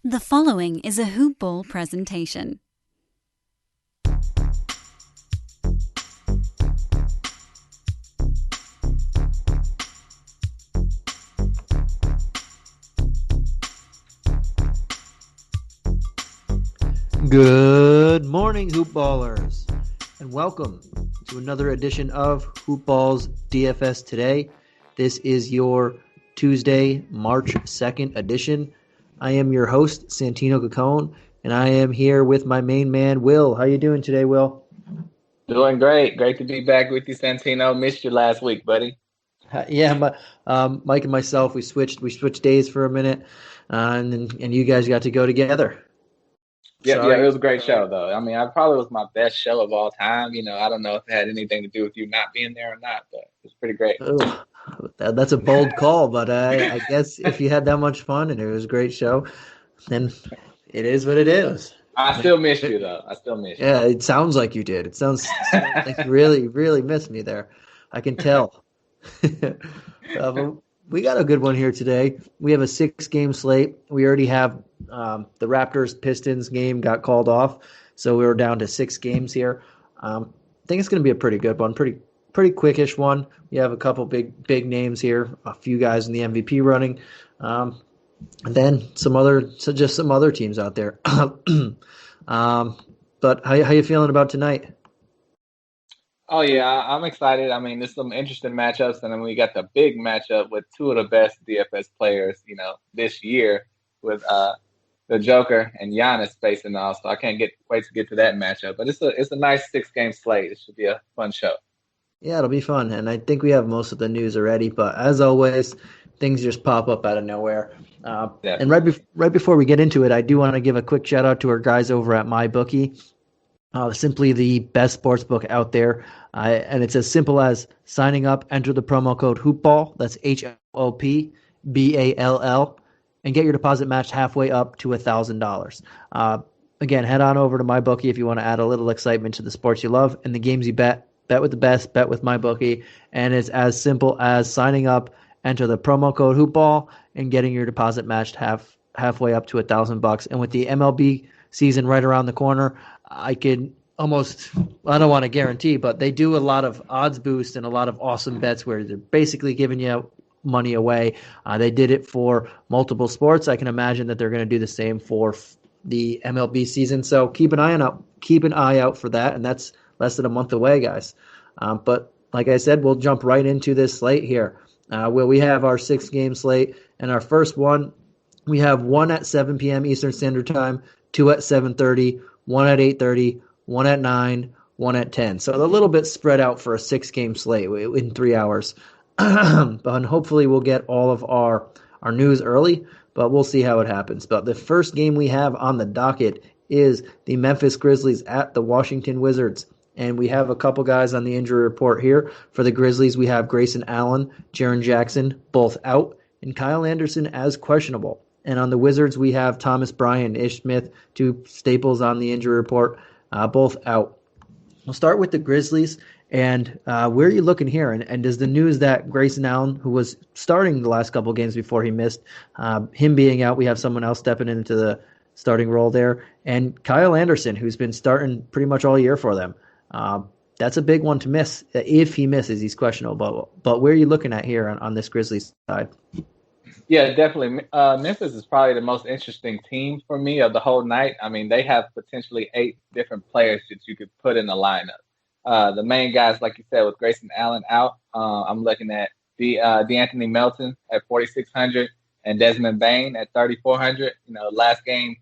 The following is a Hoop Ball presentation. Good morning, Hoop Ballers, and welcome to another edition of Hoop Ball's DFS Today. This is your Tuesday, March 2nd edition. I am your host, Santino Cacone, and I am here with my main man, Will. How you doing today, Will? Doing great. Great to be back with you, Santino. Missed you last week, buddy. Yeah, Mike and myself, we switched days for a minute, and you guys got to go together. Yeah, it was a great show, though. I mean, I probably was my best show of all time. You know, I don't know if it had anything to do with you not being there or not, but it was pretty great. Oh, that's a bold call, but I guess if you had that much fun and it was a great show, then it is what it is. I still miss you, though. I still miss you. Yeah, it sounds like you did. It sounds like you really, really missed me there. I can tell. But we got a good one here today. We have a 6-game slate. We already have the Raptors-Pistons game got called off, so we were down to 6 games here. I think it's going to be a pretty good one, pretty quickish one. We have a couple big names here, a few guys in the MVP running, and then some other teams out there. But how you feeling about tonight? Oh, yeah, I'm excited. I mean, there's some interesting matchups, and then we got the big matchup with two of the best DFS players, this year with the Joker and Giannis facing off. So I can't wait to get to that matchup. But it's a nice 6-game slate. It should be a fun show. Yeah, it'll be fun, and I think we have most of the news already. But as always, things just pop up out of nowhere. And right before we get into it, I do want to give a quick shout out to our guys over at MyBookie. Simply the best sports book out there. And it's as simple as signing up, enter the promo code HoopBall, that's HOOPBALL, and get your deposit matched halfway up to $1,000. Again, head on over to MyBookie if you want to add a little excitement to the sports you love and the games you bet. Bet with the best, bet with MyBookie. And it's as simple as signing up, enter the promo code HoopBall, and getting your deposit matched halfway up to $1,000. And with the MLB season right around the corner, I don't want to guarantee, but they do a lot of odds boost and a lot of awesome bets where they're basically giving you money away. They did it for multiple sports. I can imagine that they're going to do the same for the MLB season. So keep an eye out for that, and that's less than a month away, guys. But like I said, we'll jump right into this slate here. Where we have our 6-game slate, and our first one, we have 1 at 7 p.m. Eastern Standard Time, 2 at 7:30, 1 at 8:30, 1 at 9, 1 at 10. So a little bit spread out for a 6-game slate in 3 hours. But hopefully we'll get all of our news early, but we'll see how it happens. But the first game we have on the docket is the Memphis Grizzlies at the Washington Wizards. And we have a couple guys on the injury report here. For the Grizzlies, we have Grayson Allen, Jaren Jackson, both out, and Kyle Anderson as questionable. And on the Wizards, we have Thomas Bryant, Ish Smith, two staples on the injury report, both out. We'll start with the Grizzlies. And where are you looking here? And does the news that Grayson Allen, who was starting the last couple games before he missed, him being out, we have someone else stepping into the starting role there. And Kyle Anderson, who's been starting pretty much all year for them. That's a big one to miss. If he misses, he's questionable. But where are you looking at here on this Grizzlies side? Yeah, definitely. Memphis is probably the most interesting team for me of the whole night. I mean, they have potentially 8 different players that you could put in the lineup. The main guys, like you said, with Grayson Allen out, I'm looking at DeAnthony Melton at 4,600 and Desmond Bane at 3,400. Last game,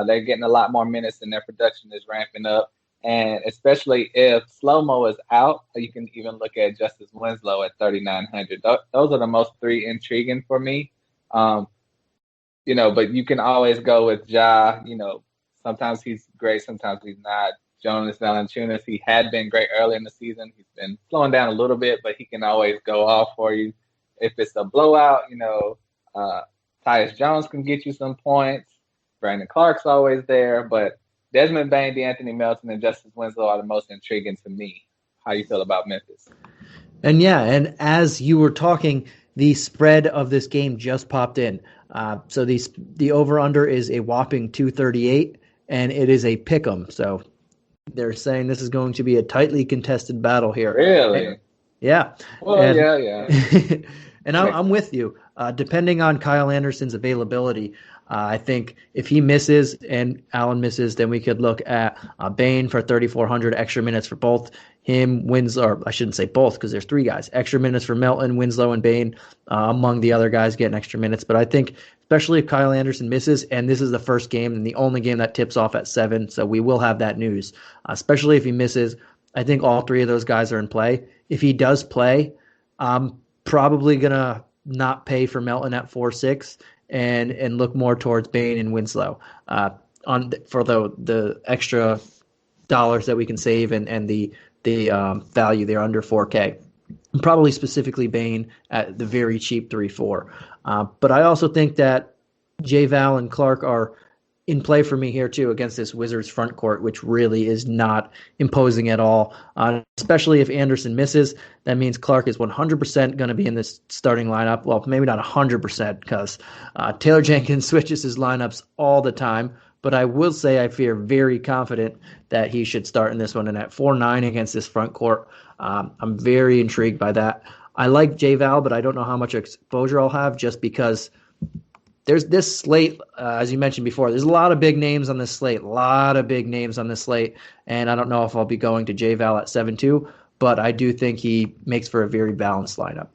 they're getting a lot more minutes and their production is ramping up. And especially if Slow-Mo is out, you can even look at Justice Winslow at 3,900. Those are the most 3 intriguing for me. But you can always go with Ja. Sometimes he's great, sometimes he's not. Jonas Valanciunas, he had been great early in the season. He's been slowing down a little bit, but he can always go off for you. If it's a blowout, Tyus Jones can get you some points. Brandon Clark's always there, but Desmond Bane, DeAnthony Melton, and Justice Winslow are the most intriguing to me. How you feel about Memphis? And as you were talking, the spread of this game just popped in. So the over-under is a whopping 238, and it is a pick'em. So they're saying this is going to be a tightly contested battle here. Really? And, yeah. Well, yeah. And I'm with you. Depending on Kyle Anderson's availability, I think if he misses and Allen misses, then we could look at Bane for 3,400 extra minutes for both him, Winslow, or I shouldn't say both because there's three guys. Extra minutes for Milton, Winslow, and Bane among the other guys getting extra minutes. But I think especially if Kyle Anderson misses, and this is the first game and the only game that tips off at 7, so we will have that news. Especially if he misses, I think all three of those guys are in play. If he does play, I'm probably going to not pay for Melton at 4.6 and look more towards Bane and Winslow for the extra dollars that we can save and the value there under 4K. And probably specifically Bane at the very cheap 3.4. But I also think that J-Val and Clark are in play for me here too against this Wizards front court, which really is not imposing at all. Especially if Anderson misses, that means Clark is 100% going to be in this starting lineup. Well, maybe not 100% because Taylor Jenkins switches his lineups all the time. But I will say I feel very confident that he should start in this one. And at 4.9 against this front court, I'm very intrigued by that. I like J-Val, but I don't know how much exposure I'll have just because there's this slate, as you mentioned before, there's a lot of big names on this slate, and I don't know if I'll be going to J-Val at 7.2, but I do think he makes for a very balanced lineup.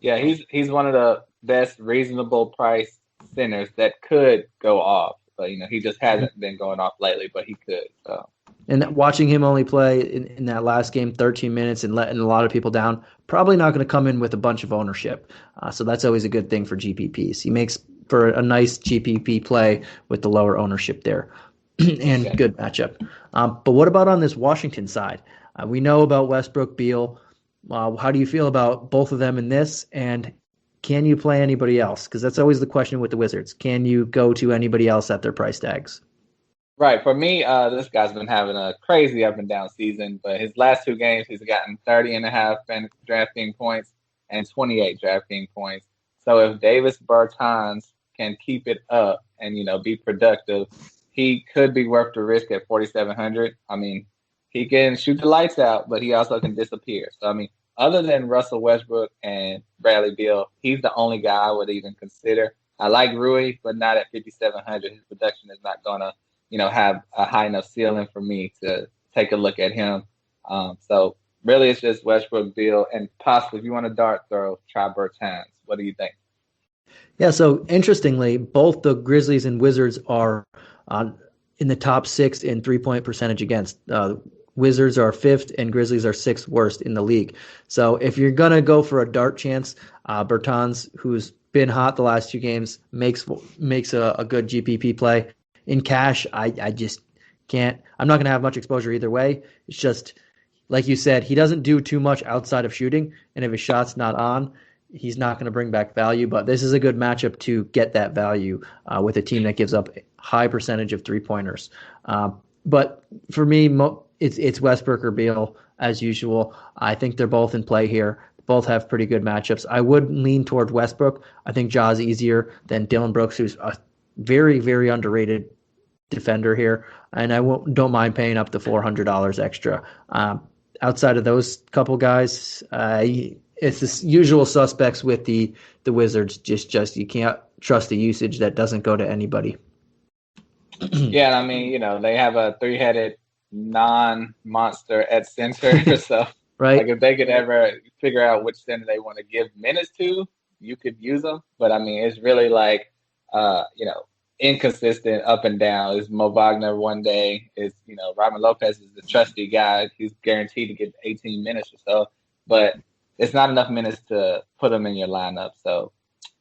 Yeah, he's one of the best reasonable price centers that could go off. But, he just hasn't been going off lately, but he could. So. And watching him only play in that last game 13 minutes and letting a lot of people down, probably not going to come in with a bunch of ownership. So that's always a good thing for GPPs. He makes for a nice GPP play with the lower ownership there and good matchup. But what about on this Washington side? We know about Westbrook, Beal. How do you feel about both of them in this? And can you play anybody else? Because that's always the question with the Wizards. Can you go to anybody else at their price tags? Right. For me, this guy's been having a crazy up and down season, but his last 2 games, he's gotten 30.5 drafting points and 28 drafting points. So if Davis Bertans can keep it up and, be productive, he could be worth the risk at 4,700. I mean, he can shoot the lights out, but he also can disappear. So, other than Russell Westbrook and Bradley Beal, he's the only guy I would even consider. I like Rui, but not at 5,700. His production is not going to have a high enough ceiling for me to take a look at him. So really it's just Westbrook, Beal, and possibly if you want a dart throw, try Bertans. What do you think? Yeah, so interestingly, both the Grizzlies and Wizards are in the top 6 in 3-point percentage against. Wizards are 5th and Grizzlies are 6th worst in the league. So if you're going to go for a dart chance, Bertans, who's been hot the last 2 games, makes a good GPP play. In cash, I just can't. I'm not going to have much exposure either way. It's just, like you said, he doesn't do too much outside of shooting, and if his shot's not on, he's not going to bring back value. But this is a good matchup to get that value with a team that gives up a high percentage of 3-pointers. But for me, it's Westbrook or Beal as usual. I think they're both in play here. Both have pretty good matchups. I would lean toward Westbrook. I think Ja's easier than Dylan Brooks, who's a very, very underrated defender here, and I don't mind paying up to $400 extra. Outside of those couple guys, it's the usual suspects with the Wizards. Just you can't trust the usage that doesn't go to anybody. Yeah, they have a 3-headed non-monster at center, so right. Like if they could ever figure out which center they want to give minutes to, you could use them. But it's really like inconsistent up and down. Is Mo Wagner one day? Is Robin Lopez is the trusty guy. He's guaranteed to get 18 minutes or so, but it's not enough minutes to put him in your lineup. So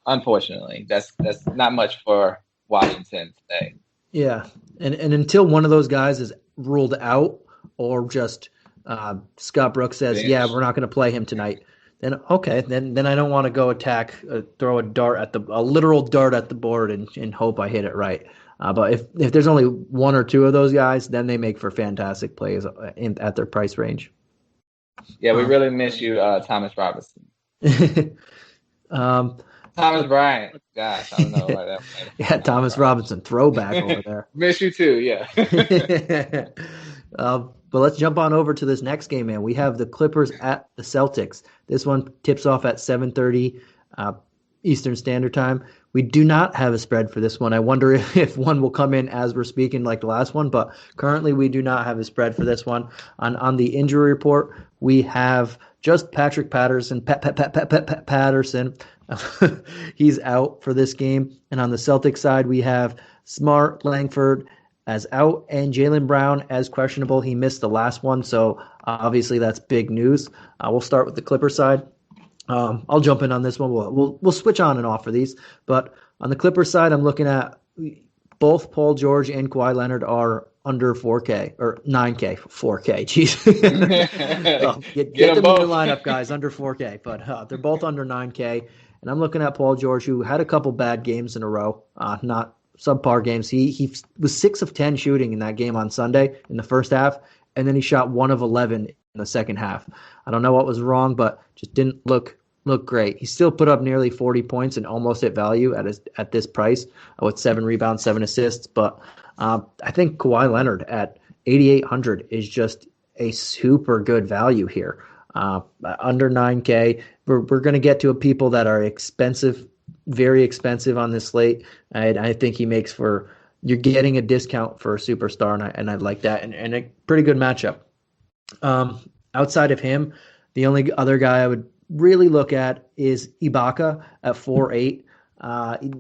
unfortunately, that's not much for Washington today. Yeah, and until one of those guys is ruled out, or just Scott Brooks says, "Yeah, we're not going to play him tonight," then okay, then I don't want to go throw a literal dart at the board and hope I hit it right. But if there's only one or two of those guys, then they make for fantastic plays at their price range. Yeah, we really miss you, Thomas Robinson. um, Thomas Bryant. Gosh, I don't know why that. yeah, Thomas Robinson, throwback over there. Miss you too, yeah. But let's jump on over to this next game, man. We have the Clippers at the Celtics. This one tips off at 7:30 Eastern Standard Time. We do not have a spread for this one. I wonder if one will come in as we're speaking like the last one, but currently we do not have a spread for this one. On the injury report, we have just Patrick Patterson, Patterson. He's out for this game. And on the Celtics side, we have Smart, Langford as out, and Jalen Brown as questionable. He missed the last one, so obviously that's big news. We'll start with the Clippers side. I'll jump in on this one. We'll switch on and off for these. But on the Clippers side, I'm looking at both Paul George and Kawhi Leonard are under 4K or 9K, 4K. Jeez, get them in your lineup, guys. Under 4K, but they're both under 9K. And I'm looking at Paul George, who had a couple bad games in a row, not subpar games. He was 6 of 10 shooting in that game on Sunday in the first half, and then he shot 1 of 11 in the second half. I don't know what was wrong, but just didn't look great. He still put up nearly 40 points and almost at value at this price with 7 rebounds, 7 assists. But I think Kawhi Leonard at 8,800 is just a super good value here. Under 9K, we're going to get to people that are expensive, very expensive on this slate. I think he makes for, you're getting a discount for a superstar, and I like that, and a pretty good matchup. Outside of him, the only other guy I would really look at is Ibaka at 4.8.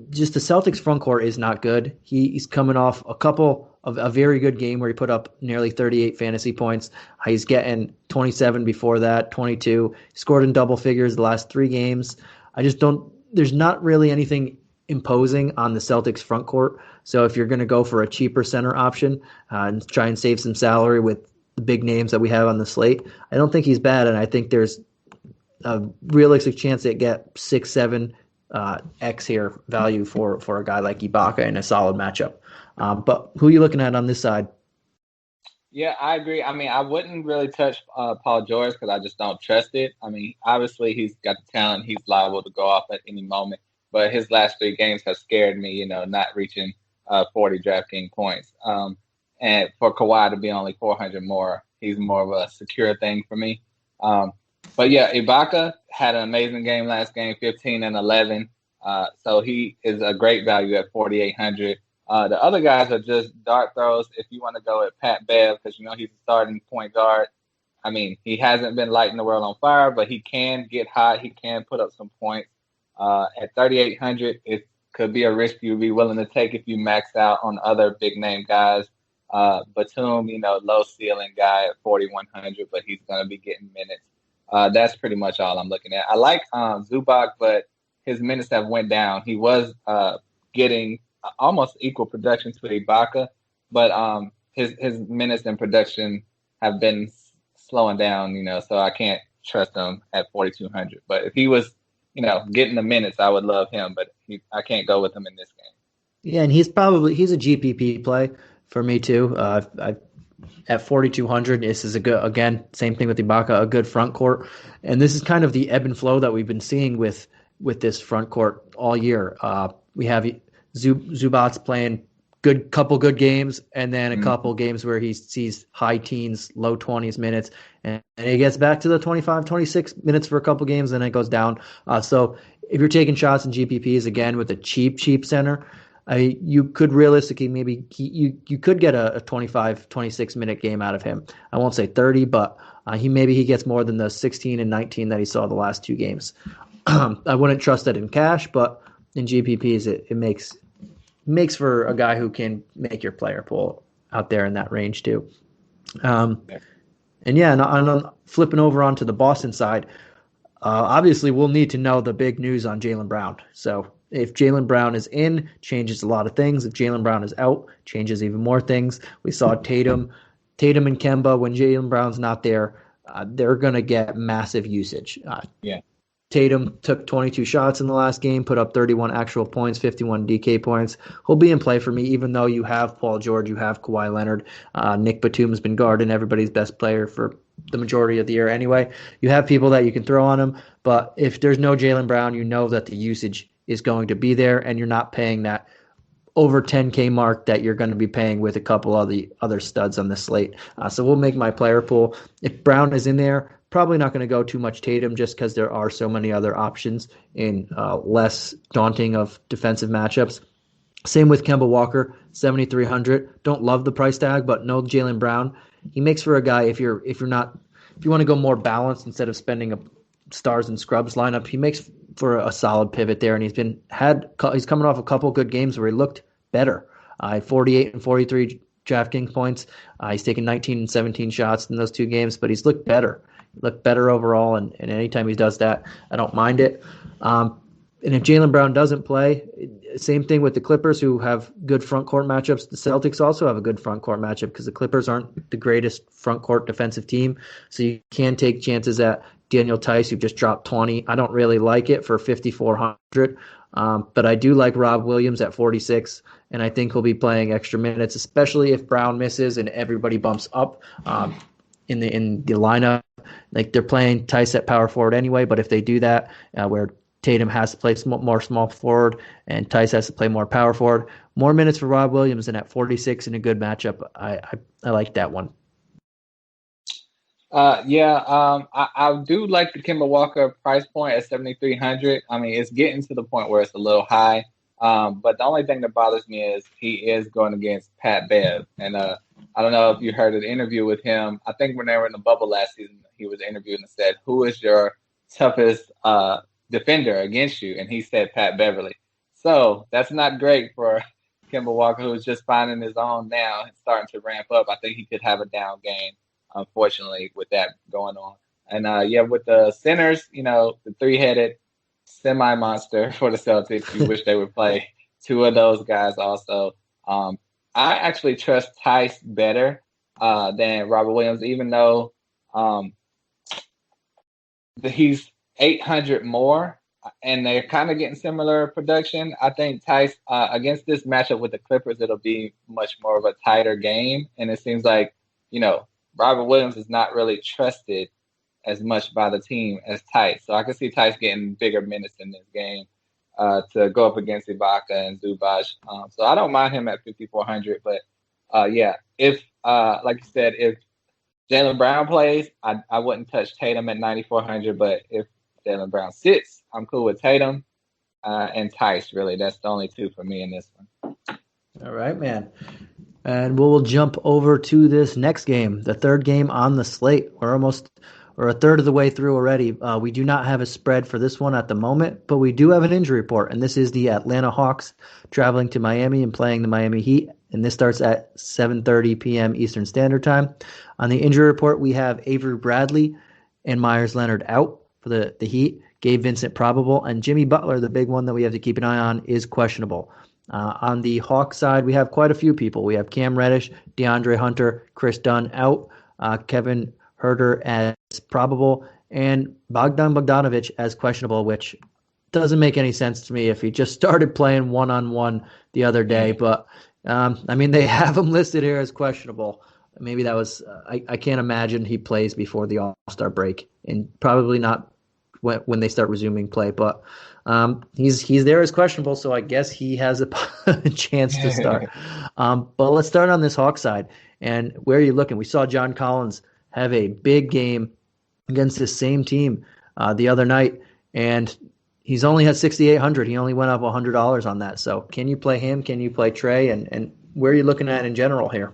Just the Celtics front court is not good. He's coming off a very good game where he put up nearly 38 fantasy points. He's getting 27 before that, 22. He scored in double figures the last 3 games. There's not really anything imposing on the Celtics front court. So if you're going to go for a cheaper center option and try and save some salary with the big names that we have on the slate, I don't think he's bad. And I think there's a realistic chance that get 6-7 X here value for a guy like Ibaka in a solid matchup. But who are you looking at on this side? Yeah, I agree. I mean, I wouldn't really touch Paul George because I just don't trust it. I mean, obviously he's got the talent. He's liable to go off at any moment. But his last 3 games have scared me, not reaching 40 DraftKings points. And for Kawhi to be only 400 more, he's more of a secure thing for me. But yeah, Ibaka had an amazing game last game, 15 and 11. So he is a great value at 4,800. The other guys are just dart throws. If you want to go at Pat Bev, because he's a starting point guard. I mean, he hasn't been lighting the world on fire, but he can get hot. He can put up some points. At 3,800, it could be a risk you'd be willing to take if you max out on other big name guys. Batum, low ceiling guy at 4,100, but he's going to be getting minutes. That's pretty much all I'm looking at. I like Zubac, but his minutes have went down. He was getting almost equal production to Ibaka, but his minutes and production have been slowing down, so I can't trust him at 4,200. But if he was, getting the minutes, I would love him, but I can't go with him in this game. Yeah, and he's a GPP play for me too. At 4,200, this is a good, again, same thing with Ibaka, a good front court. And this is kind of the ebb and flow that we've been seeing with this front court all year. We have Zubac's playing couple good games, and then a couple games where he sees high teens, low 20s minutes, and he gets back to the 25, 26 minutes for a couple games, and then it goes down. So if you're taking shots in GPPs, again, with a cheap center, you could realistically maybe you could get a 25, 26 minute game out of him. I won't say 30, but he gets more than the 16 and 19 that he saw the last 2 games. I wouldn't trust that in cash, but in GPPs it makes for a guy who can make your player pool out there in that range too. And flipping over onto the Boston side, obviously we'll need to know the big news on Jalen Brown. So if Jalen Brown is in, changes a lot of things. If Jalen Brown is out, changes even more things. We saw Tatum and Kemba, when Jalen Brown's not there, they're going to get massive usage. Tatum took 22 shots in the last game, put up 31 actual points, 51 DK points. He'll be in play for me, even though you have Paul George, you have Kawhi Leonard. Nick Batum's been guarding everybody's best player for the majority of the year anyway. You have people that you can throw on him, But if there's no Jalen Brown, you know that the usage is going to be there, and you're not paying that over 10K mark that you're going to be paying with a couple of the other studs on the slate. So we'll make my player pool. If Brown is in there, probably not going to go too much Tatum just because there are so many other options in less daunting of defensive matchups. Same with Kemba Walker, 7,300. Don't love the price tag, but no Jalen Brown. He makes for a guy if you want to go more balanced instead of spending a stars and scrubs lineup. He makes for a solid pivot there, and he's coming off a couple good games where he looked better. 48 and 43 DraftKings points. He's taken 19 and 17 shots in those two games, but he's looked better. He looked better overall, and anytime he does that, I don't mind it. And if Jalen Brown doesn't play, same thing with the Clippers, who have good front court matchups. The Celtics also have a good front court matchup because the Clippers aren't the greatest front court defensive team. So you can take chances at Daniel Tice, who just dropped 20. I don't really like it for 5,400, but I do like Rob Williams at 46, and I think he'll be playing extra minutes, especially if Brown misses and everybody bumps up in the lineup. Like, they're playing Tice at power forward anyway, but if they do that, where Tatum has to play more small forward and Tice has to play more power forward, more minutes for Rob Williams, and at 46 in a good matchup, I like that one. I do like the Kemba Walker price point at 7,300. I mean, it's getting to the point where it's a little high. But the only thing that bothers me is he is going against Pat Bev. And I don't know if you heard an interview with him. I think when they were in the bubble last season, he was interviewed and said, "Who is your toughest defender against you?" And he said Pat Beverly. So that's not great for Kemba Walker, who's just finding his own now and starting to ramp up. I think he could have a down game, unfortunately, with that going on. And with the centers, the three-headed semi-monster for the Celtics, you wish they would play two of those guys also. I actually trust Tice better than Robert Williams, even though he's 800 more, and they're kind of getting similar production. I think Tice, against this matchup with the Clippers, it'll be much more of a tighter game. And it seems like, Robert Williams is not really trusted as much by the team as Tice. So I can see Tice getting bigger minutes in this game to go up against Ibaka and Zubac. So I don't mind him at 5,400. But, if, like you said, if Jalen Brown plays, I wouldn't touch Tatum at 9,400. But if Jalen Brown sits, I'm cool with Tatum and Tice, really. That's the only two for me in this one. All right, man. And we'll jump over to this next game, the third game on the slate. We're a third of the way through already. We do not have a spread for this one at the moment, but we do have an injury report, and this is the Atlanta Hawks traveling to Miami and playing the Miami Heat, and this starts at 7:30 p.m. Eastern Standard Time. On the injury report, we have Avery Bradley and Myers Leonard out for the Heat, Gabe Vincent probable, and Jimmy Butler, the big one that we have to keep an eye on, is questionable. On the Hawks side, we have quite a few people. We have Cam Reddish, DeAndre Hunter, Chris Dunn out, Kevin Huerter as probable, and Bogdan Bogdanovic as questionable, which doesn't make any sense to me if he just started playing one-on-one the other day. But, they have him listed here as questionable. Maybe that was I can't imagine he plays before the All-Star break, and probably not when they start resuming play. But he's there as questionable, so I guess he has a chance to start. But let's start on this Hawks side. And where are you looking? We saw John Collins have a big game against this same team the other night, and he's only had 6,800. He only went up $100 on that. So can you play him? Can you play Trey? And where are you looking at in general here?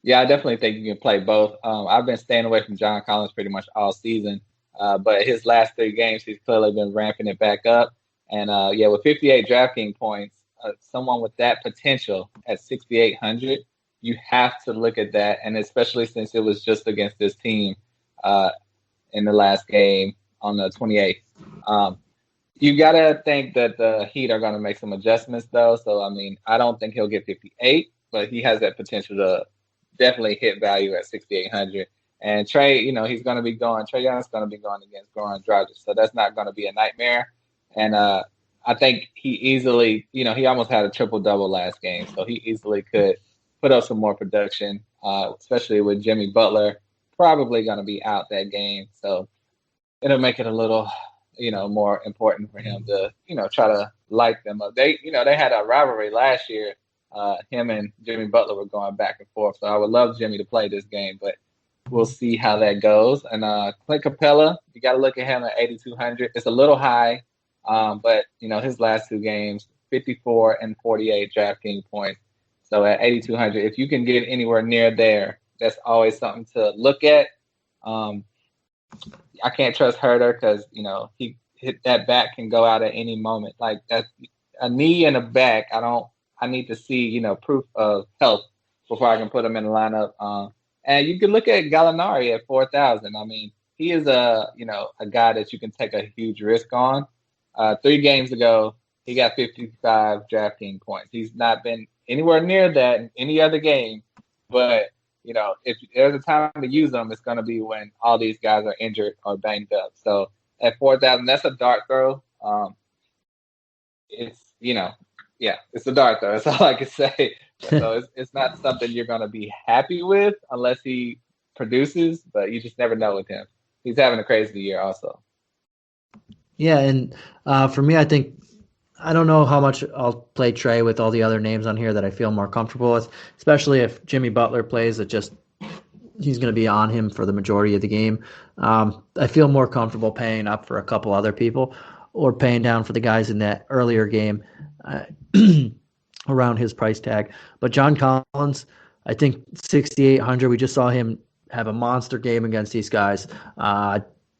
Yeah, I definitely think you can play both. I've been staying away from John Collins pretty much all season. But his last three games, he's clearly been ramping it back up. And, with 58 DraftKings points, someone with that potential at 6,800, you have to look at that. And especially since it was just against this team in the last game on the 28th. You got to think that the Heat are going to make some adjustments, though. So, I don't think he'll get 58, but he has that potential to definitely hit value at 6,800. And Trey, he's going to be going. Trey Young's going to be going against Goran Dragic, so that's not going to be a nightmare. And I think he easily, he almost had a triple-double last game, so he easily could put up some more production, especially with Jimmy Butler probably going to be out that game. So it'll make it a little, more important for him to, try to light them up. They had a rivalry last year. Him and Jimmy Butler were going back and forth. So I would love Jimmy to play this game, but we'll see how that goes. And Clint Capella, you got to look at him at 8,200. It's a little high, but his last 2 games, 54 and 48 DraftKings points. So at 8,200, if you can get anywhere near there, that's always something to look at. I can't trust Herter because he hit that back can go out at any moment. Like that's a knee and a back. I need to see proof of health before I can put him in the lineup. And you can look at Gallinari at 4,000. I mean, he is a guy that you can take a huge risk on. 3 games ago, he got 55 DraftKings points. He's not been anywhere near that in any other game. But, if there's a time to use them, it's going to be when all these guys are injured or banged up. So at 4,000, that's a dart throw. It's a dart throw. That's all I can say. So it's not something you're going to be happy with unless he produces, but you just never know with him. He's having a crazy year also. Yeah, and for me, I think I don't know how much I'll play Trey with all the other names on here that I feel more comfortable with, especially if Jimmy Butler plays. He's going to be on him for the majority of the game. I feel more comfortable paying up for a couple other people or paying down for the guys in that earlier game around his price tag. But John Collins, I think 6,800. We just saw him have a monster game against these guys.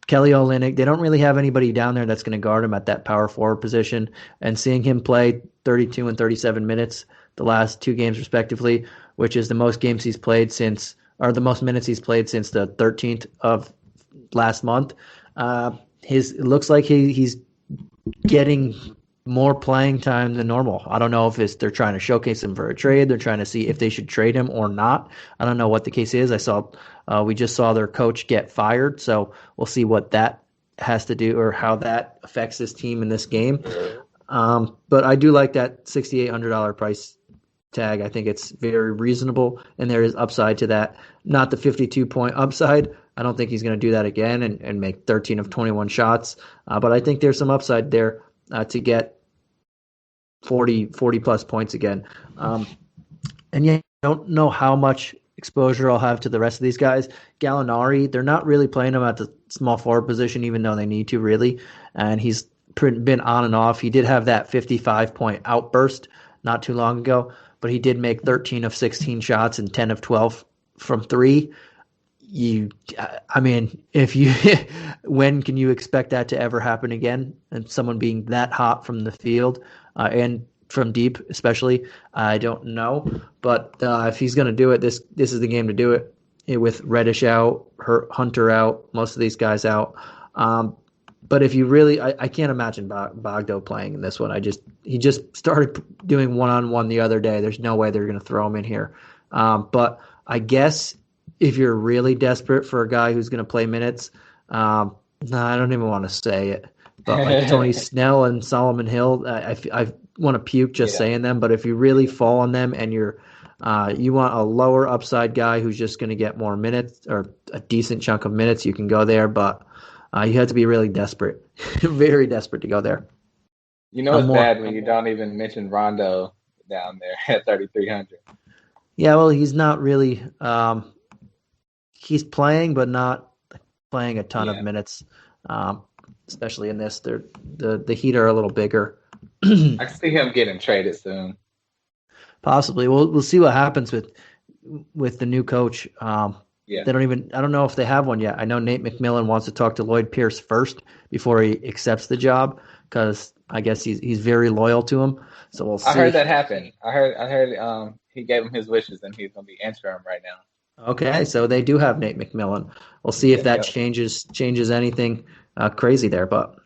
Kelly Olynyk, they don't really have anybody down there that's going to guard him at that power forward position. And seeing him play 32 and 37 minutes the last 2 games respectively, which is the most minutes he's played since the 13th of last month. It looks like he's getting more playing time than normal. I don't know if they're trying to showcase him for a trade. They're trying to see if they should trade him or not. I don't know what the case is. We just saw their coach get fired, so we'll see what that has to do or how that affects this team in this game. But I do like that $6,800 price tag. I think it's very reasonable, and there is upside to that. Not the 52-point upside. I don't think he's going to do that again and make 13 of 21 shots. But I think there's some upside there to get 40-plus points again. And yeah, I don't know how much exposure I'll have to the rest of these guys. Gallinari, they're not really playing him at the small forward position, even though they need to really. And he's been on and off. He did have that 55-point outburst not too long ago, but he did make 13 of 16 shots and 10 of 12 from 3. When can you expect that to ever happen again? And someone being that hot from the field and from deep, especially, I don't know. But if he's going to do it, this is the game to do it. With Reddish out, Hunter out, most of these guys out. But if you really, I can't imagine Bogdo playing in this one. He just started doing one-on-one the other day. There's no way they're going to throw him in here. But I guess if you're really desperate for a guy who's going to play minutes, I don't even want to say it. But like Tony Snell and Solomon Hill, I want to puke just saying them. But if you really fall on them and you want a lower upside guy who's just going to get more minutes or a decent chunk of minutes, you can go there. But you have to be really desperate, very desperate to go there. It's bad when you don't even mention Rondo down there at 3,300. Yeah, well, he's not really he's playing, but not playing a ton of minutes, especially in this. The Heat are a little bigger. I can see him getting traded soon. Possibly. We'll see what happens with the new coach. I don't know if they have one yet. I know Nate McMillan wants to talk to Lloyd Pierce first before he accepts the job because I guess he's very loyal to him. So we'll see. I heard that happen. I heard he gave him his wishes and he's going to be interim right now. Okay, so they do have Nate McMillan. We'll see if that changes anything crazy there. But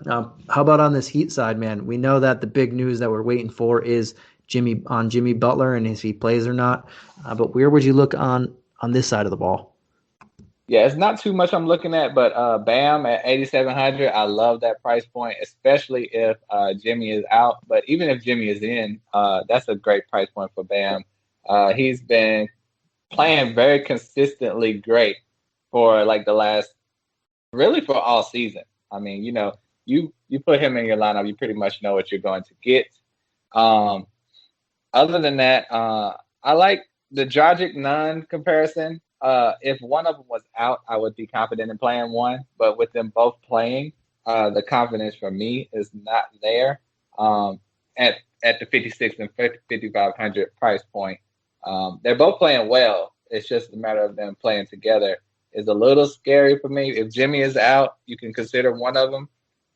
how about on this Heat side, man? We know that the big news that we're waiting for is Jimmy Butler and if he plays or not. But where would you look on this side of the ball? Yeah, it's not too much I'm looking at, but Bam at 8,700, I love that price point, especially if Jimmy is out. But even if Jimmy is in, that's a great price point for Bam. He's been playing very consistently great for like the last really for all season. I mean, you put him in your lineup, you pretty much know what you're going to get. Other than that, I like the Dragic Nunn comparison. If one of them was out, I would be confident in playing one. But with them both playing, the confidence for me is not there at the 56 and 5,500 price point. They're both playing well. It's just a matter of them playing together is a little scary for me. If Jimmy is out, you can consider one of them,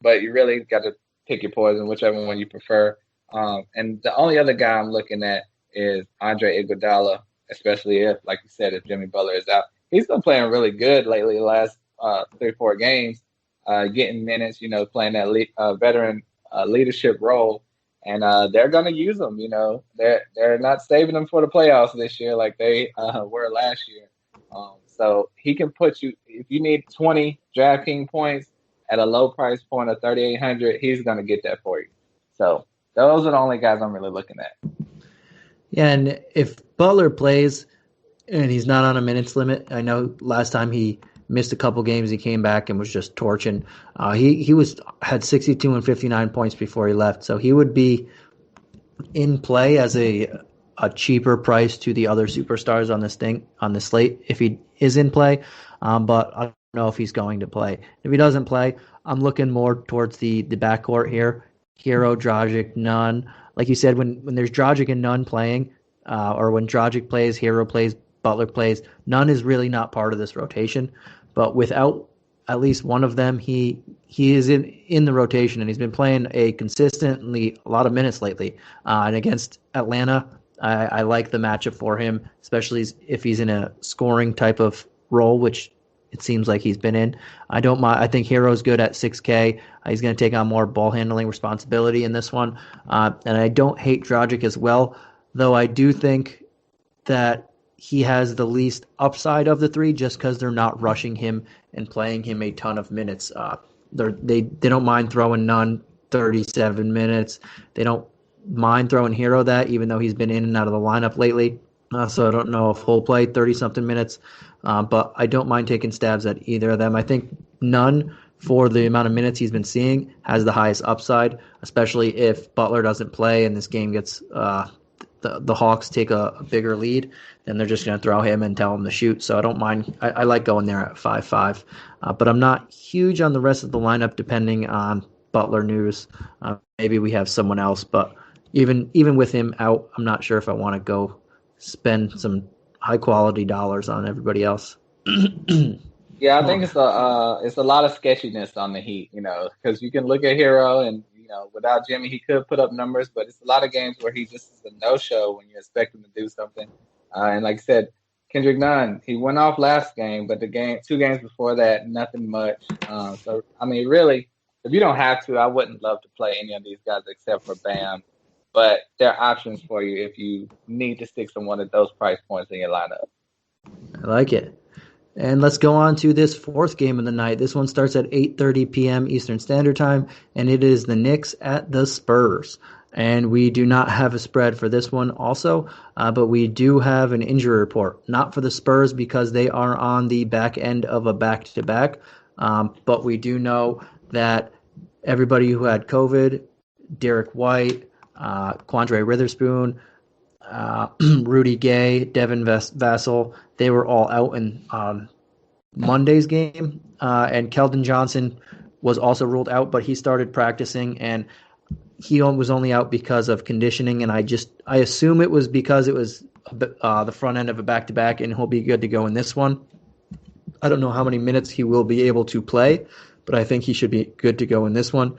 but you really got to pick your poison, whichever one you prefer. And the only other guy I'm looking at is Andre Iguodala, especially if, like you said, if Jimmy Butler is out. He's been playing really good lately, the last 3-4 games, getting minutes, playing that veteran leadership role. And they're going to use him, They're not saving him for the playoffs this year like they were last year. So he can put you, if you need 20 DraftKings points at a low price point of 3,800, he's going to get that for you. So those are the only guys I'm really looking at. Yeah, and if Butler plays and he's not on a minutes limit, I know last time he missed a couple games, he came back and was just torching. He had 62 and 59 points before he left, so he would be in play as a cheaper price to the other superstars on the slate if he is in play. But I don't know if he's going to play. If he doesn't play, I'm looking more towards the backcourt here. Hero, Dragic, Nunn. Like you said, when there's Dragic and Nunn playing, or when Dragic plays, Hero plays, Butler plays, Nunn is really not part of this rotation. But without at least one of them, he is in the rotation, and he's been playing a lot of minutes lately. And against Atlanta, I like the matchup for him, especially if he's in a scoring type of role, which it seems like he's been in. I don't mind. I think Hero's good at 6K. He's going to take on more ball handling responsibility in this one. And I don't hate Dragic as well, though I do think that he has the least upside of the three just because they're not rushing him and playing him a ton of minutes. They don't mind throwing Nunn 37 minutes. They don't mind throwing Hero that, even though he's been in and out of the lineup lately. So I don't know if he'll play 30-something minutes. But I don't mind taking stabs at either of them. I think Nunn, for the amount of minutes he's been seeing, has the highest upside, especially if Butler doesn't play and this game gets the Hawks take a bigger lead, then they're just going to throw him and tell him to shoot. So I don't mind. I like going there at 5-5. But I'm not huge on the rest of the lineup depending on Butler news. Maybe we have someone else. But even with him out, I'm not sure if I want to go spend some high-quality dollars on everybody else. Yeah, I think it's a lot of sketchiness on the Heat, because you can look at Hero and, without Jimmy, he could put up numbers, but it's a lot of games where he just is a no-show when you expect him to do something. And like I said, Kendrick Nunn, he went off last game, but 2 games before that, nothing much. So, I mean, really, if you don't have to, I wouldn't love to play any of these guys except for Bam. But there are options for you if you need to stick to one of those price points in your lineup. I like it. And let's go on to this fourth game of the night. This one starts at 8:30 p.m. Eastern Standard Time, and it is the Knicks at the Spurs. And we do not have a spread for this one also, but we do have an injury report. Not for the Spurs because they are on the back end of a back-to-back, but we do know that everybody who had COVID, Derrick White, Quandre Witherspoon, Rudy Gay, Devin Vassell, they were all out in Monday's game. And Keldon Johnson was also ruled out, but he started practicing, and he was only out because of conditioning. And I assume it was because it was the front end of a back-to-back, and he'll be good to go in this one. I don't know how many minutes he will be able to play, but I think he should be good to go in this one.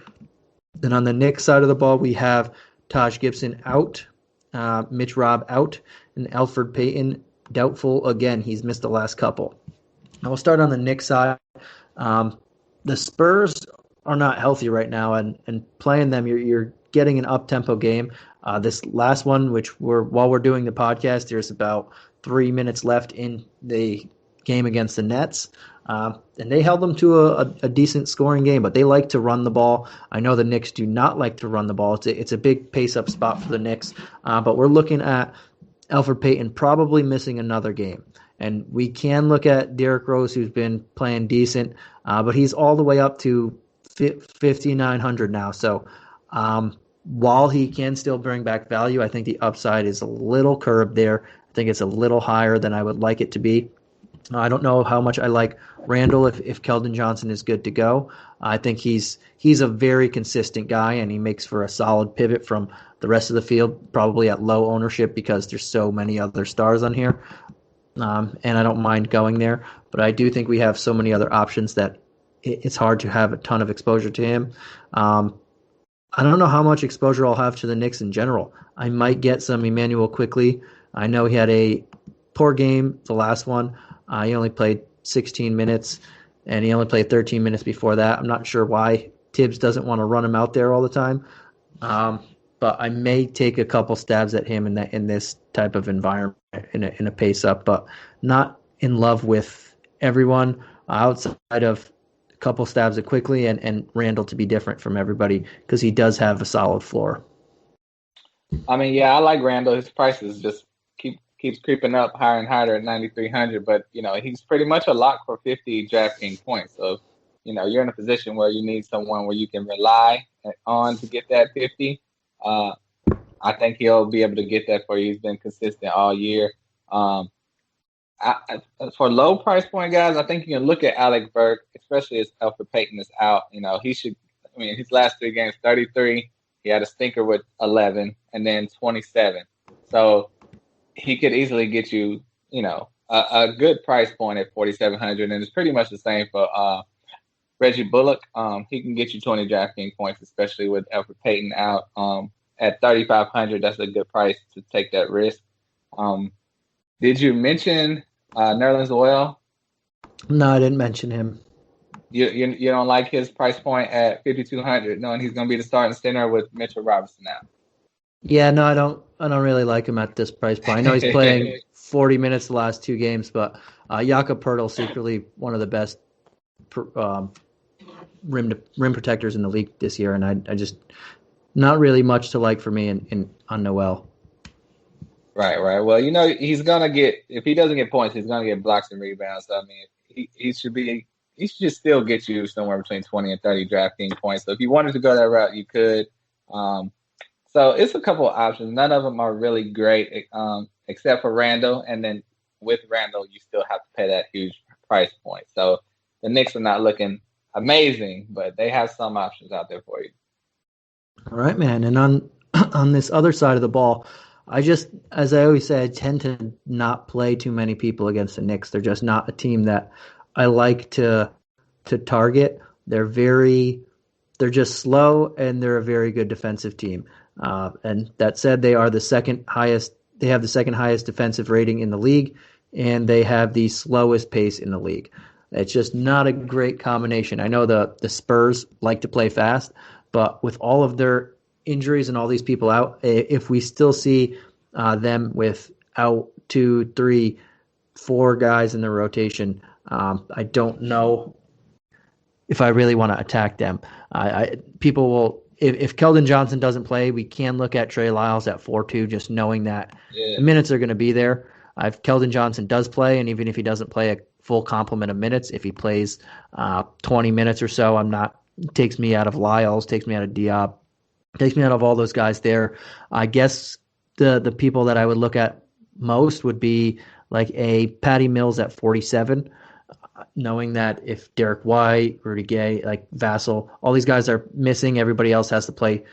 Then on the Knicks side of the ball, we have Taj Gibson out, Mitch Robb out, and Elfrid Payton doubtful again. He's missed the last couple. Now we'll start on the Knicks side. The Spurs are not healthy right now, and playing them, you're getting an up-tempo game. This last one, while we're doing the podcast, there's about 3 minutes left in the game against the Nets. And they held them to a decent scoring game, but they like to run the ball. I know the Knicks do not like to run the ball. It's a big pace-up spot for the Knicks, but we're looking at Elfrid Payton probably missing another game. And we can look at Derrick Rose, who's been playing decent, but he's all the way up to 5,900 now. So while he can still bring back value, I think the upside is a little curbed there. I think it's a little higher than I would like it to be. I don't know how much I like Randall if Keldon Johnson is good to go. I think he's a very consistent guy, and he makes for a solid pivot from the rest of the field, probably at low ownership because there's so many other stars on here. And I don't mind going there. But I do think we have so many other options that it's hard to have a ton of exposure to him. I don't know how much exposure I'll have to the Knicks in general. I might get some Emmanuel quickly. I know he had a poor game, the last one. He only played 16 minutes, and he only played 13 minutes before that. I'm not sure why Tibbs doesn't want to run him out there all the time. But I may take a couple stabs at him in this type of environment in a pace up, but not in love with everyone outside of a couple stabs at quickly and Randall to be different from everybody because he does have a solid floor. I mean, yeah, I like Randall. His prices just keeps creeping up higher and higher at 9,300, but he's pretty much a lock for 50 DraftKings points. So you're in a position where you need someone where you can rely on to get that 50. I think he'll be able to get that for you. He's been consistent all year. For low price point guys, I think you can look at Alec Burke, especially as Elfrid Payton is out. He should. I mean, his last 3 games, 33. He had a stinker with 11, and then 27. So he could easily get you, a good price point at 4,700, and it's pretty much the same for Reggie Bullock. He can get you 20 DraftKings points, especially with Elfrid Payton out. At 3,500, that's a good price to take that risk. Did you mention Nerlens Noel? No, I didn't mention him. You don't like his price point at 5,200, knowing he's going to be the starting center with Mitchell Robinson now? Yeah, no, I don't really like him at this price point. I know he's playing 40 minutes the last 2 games, but Jakob Poeltl secretly one of the best rim protectors in the league this year, and I just not really much to like for me on Noel. Right. Well, he's gonna get, if he doesn't get points, he's gonna get blocks and rebounds. So, I mean, he should still get you somewhere between 20 and 30 DraftKings points. So if you wanted to go that route, you could. So it's a couple of options. None of them are really great, except for Randall. And then with Randall, you still have to pay that huge price point. So the Knicks are not looking amazing, but they have some options out there for you. All right, man. And on this other side of the ball, as I always say, I tend to not play too many people against the Knicks. They're just not a team that I like to target. They're just slow, and they're a very good defensive team. And that said, they are the second highest. They have the second highest defensive rating in the league, and they have the slowest pace in the league. It's just not a great combination. I know the Spurs like to play fast, but with all of their injuries and all these people out, if we still see them with out 2, 3, 4 guys in the rotation, I don't know if I really want to attack them. People will. If Keldon Johnson doesn't play, we can look at Trey Lyles at 4-2, just knowing that the minutes are going to be there. If Keldon Johnson does play, and even if he doesn't play a full complement of minutes, if he plays 20 minutes or so, takes me out of Lyles, takes me out of Diop, takes me out of all those guys there. I guess the people that I would look at most would be like a Patty Mills at 47, knowing that if Derek White, Rudy Gay, like Vassell, all these guys are missing, everybody else has to play.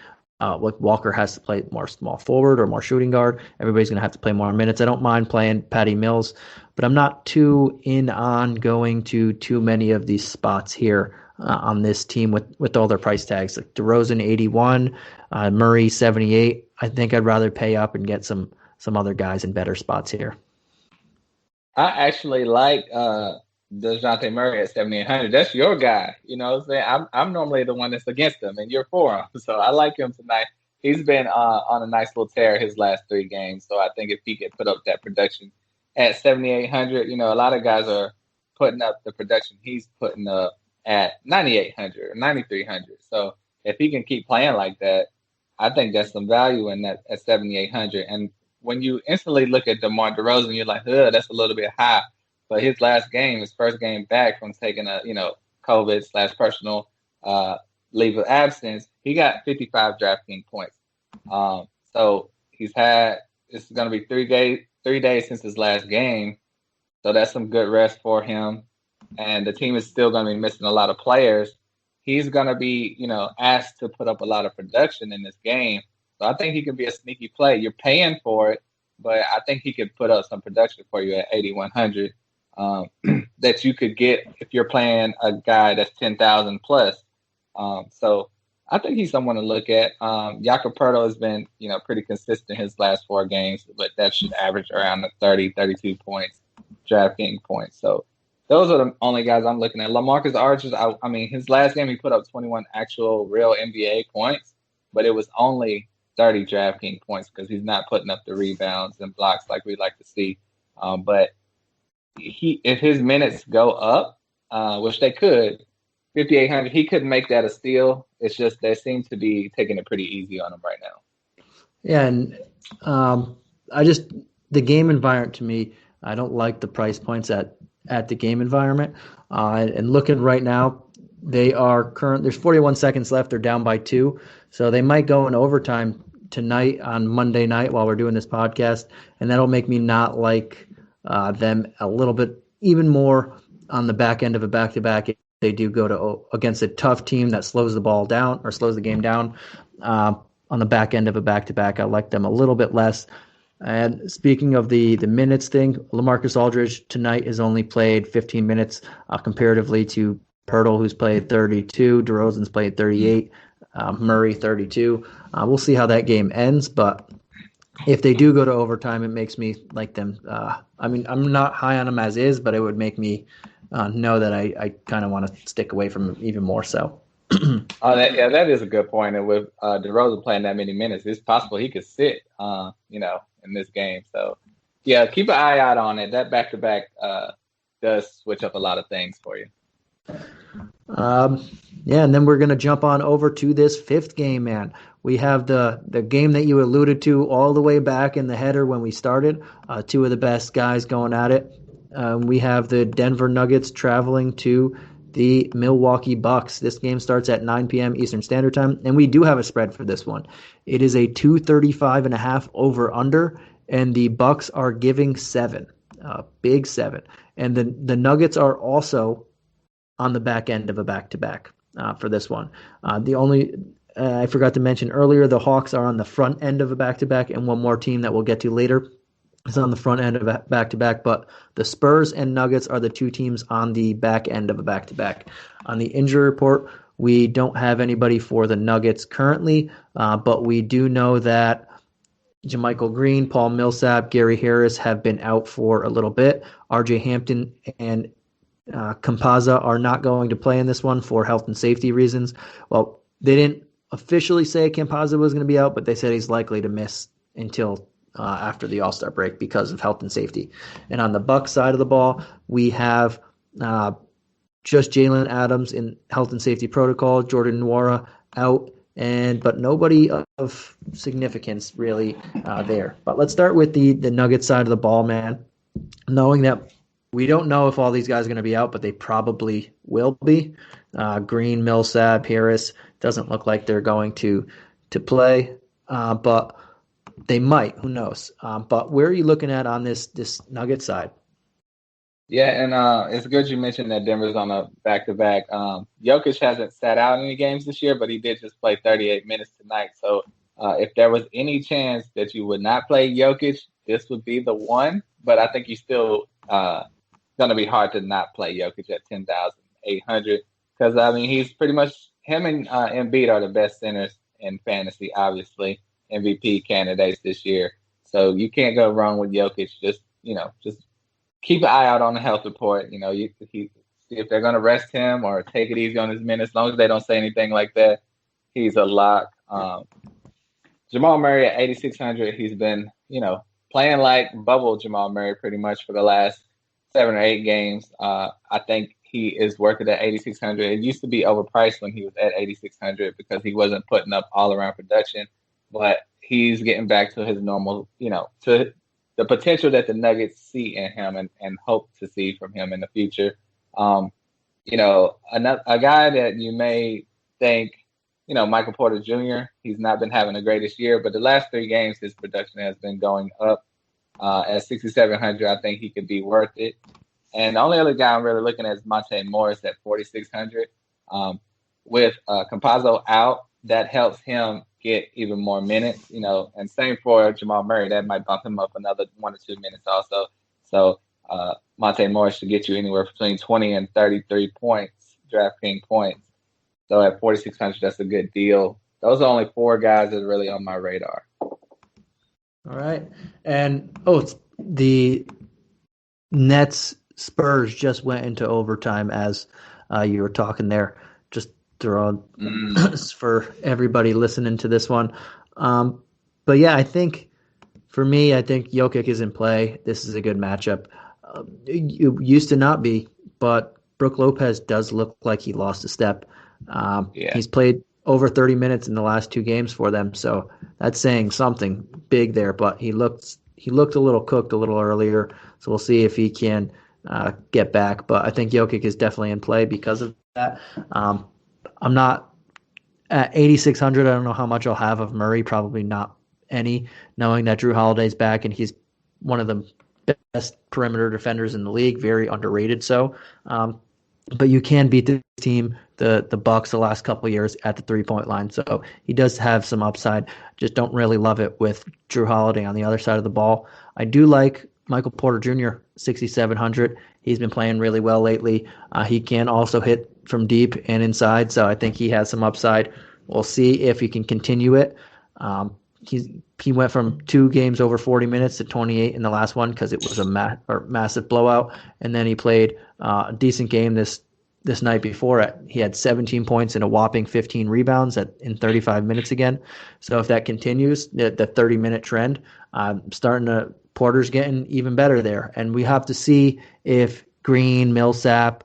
Like Walker has to play more small forward or more shooting guard. Everybody's going to have to play more minutes. I don't mind playing Patty Mills, but I'm not too in on going to too many of these spots here on this team with all their price tags. Like DeRozan 81, Murray 78. I think I'd rather pay up and get some other guys in better spots here. I actually like Jonte Murray at 7,800. That's your guy. You know what I'm saying? I'm normally the one that's against him, and you're for him. So I like him tonight. He's been on a nice little tear his last 3 games. So I think if he could put up that production at 7,800, a lot of guys are putting up the production he's putting up at 9,800 or 9,300. So if he can keep playing like that, I think that's some value in that at 7,800. And when you instantly look at DeMar DeRozan, you're like, that's a little bit high. But his last game, his first game back from taking a, COVID/personal leave of absence, he got 55 DraftKings points. So it's going to be 3 days since his last game. So that's some good rest for him. And the team is still going to be missing a lot of players. He's going to be, asked to put up a lot of production in this game. So I think he could be a sneaky play. You're paying for it, but I think he could put up some production for you at 8,100 that you could get if you're playing a guy that's 10,000 plus. So I think he's someone to look at. Jakob Poeltl has been, pretty consistent his last 4 games, but that should average around the 30, 32 points, DraftKings points. So those are the only guys I'm looking at. Lamarcus Archer, his last game he put up 21 actual real NBA points, but it was only 30 DraftKings points because he's not putting up the rebounds and blocks like we'd like to see. But if his minutes go up, which they could, 5,800, he could make that a steal. It's just they seem to be taking it pretty easy on him right now. Yeah, and the game environment to me, I don't like the price points at the game environment. And looking right now, there's 41 seconds left. They're down by 2. So they might go in overtime tonight on Monday night while we're doing this podcast. And that'll make me not like them a little bit even more on the back end of a back-to-back. If they do go to against a tough team that slows the ball down or slows the game down on the back end of a back-to-back, I like them a little bit less. And speaking of the minutes thing, Lamarcus Aldridge tonight has only played 15 minutes comparatively to Poeltl, who's played 32, DeRozan's played 38, Murray 32. We'll see how that game ends, but if they do go to overtime, it makes me like them. I'm not high on them as is, but it would make me know that I kind of want to stick away from them even more so. That is a good point. And with DeRozan playing that many minutes, it's possible he could sit, in this game. So, yeah, keep an eye out on it. That back-to-back does switch up a lot of things for you. And then we're going to jump on over to this 5th game, man. We have the game that you alluded to all the way back in the header when we started. 2 of the best guys going at it. We have the Denver Nuggets traveling to the Milwaukee Bucks. This game starts at 9 p.m. Eastern Standard Time, and we do have a spread for this one. It is a 235.5 over/under, and the Bucks are giving 7, big 7. And the Nuggets are also on the back end of a back-to-back for this one. The only I forgot to mention earlier, the Hawks are on the front end of a back-to-back, and one more team that we'll get to later is on the front end of a back-to-back, but the Spurs and Nuggets are the 2 teams on the back end of a back-to-back. On the injury report, we don't have anybody for the Nuggets currently, but we do know that JaMychal Green, Paul Millsap, Gary Harris have been out for a little bit. RJ Hampton and Campazzo are not going to play in this one for health and safety reasons. Well, they didn't officially say Campazzo was going to be out, but they said he's likely to miss until after the All-Star break because of health and safety. And on the Bucks side of the ball, we have just Jalen Adams in health and safety protocol, Jordan Nwora out, but nobody of significance really there. But let's start with the Nuggets side of the ball, man. Knowing that we don't know if all these guys are going to be out, but they probably will be. Green, Millsap, Harris, doesn't look like they're going to play, but they might. Who knows? But where are you looking at on this Nugget side? Yeah, and it's good you mentioned that Denver's on a back-to-back. Jokic hasn't sat out any games this year, but he did just play 38 minutes tonight. So if there was any chance that you would not play Jokic, this would be the one. But I think you still going to be hard to not play Jokic at 10,800 because, he's pretty much – him and Embiid are the best centers in fantasy, obviously, MVP candidates this year. So you can't go wrong with Jokic. Just keep an eye out on the health report. You see if they're going to rest him or take it easy on his minutes. As long as they don't say anything like that, he's a lock. Jamal Murray at 8,600, he's been, playing like bubble Jamal Murray pretty much for the last 7 or 8 games. I think he is worth it at 8,600. It used to be overpriced when he was at 8,600 because he wasn't putting up all-around production. But he's getting back to his normal, to the potential that the Nuggets see in him and hope to see from him in the future. A guy that you may think, Michael Porter Jr., he's not been having the greatest year, but the last 3 games, his production has been going up. At 6,700, I think he could be worth it. And the only other guy I'm really looking at is Jonte Morris at 4,600. With Campazzo out, that helps him get even more minutes, and same for Jamal Murray. That might bump him up another 1 or 2 minutes also. So Jonte Morris should get you anywhere between 20 and 33 points, DraftKings points. So at 4,600, that's a good deal. Those are only 4 guys that are really on my radar. All right. And, the Nets Spurs just went into overtime as you were talking there. Just throw for everybody listening to this one. But yeah, I think Jokic is in play. This is a good matchup. It used to not be, but Brook Lopez does look like he lost a step. He's played over 30 minutes in the last 2 games for them, so that's saying something big there. But he looked a little cooked a little earlier, so we'll see if he can get back. But I think Jokic is definitely in play because of that. I'm not at 8,600. I don't know how much I'll have of Murray. Probably not any, knowing that Drew Holiday's back and he's one of the best perimeter defenders in the league, very underrated. So, but you can beat this team, the Bucks, the last couple of years at the 3-point line. So he does have some upside. Just don't really love it with Drew Holiday on the other side of the ball. I do like Michael Porter Jr., 6,700. He's been playing really well lately. He can also hit from deep and inside, so I think he has some upside. We'll see if he can continue it. He went from 2 games over 40 minutes to 28 in the last one because it was a massive blowout, and then he played a decent game this night before it. He had 17 points and a whopping 15 rebounds in 35 minutes again. So if that continues, the 30-minute trend, Porter's getting even better there. And we have to see if Green, Millsap,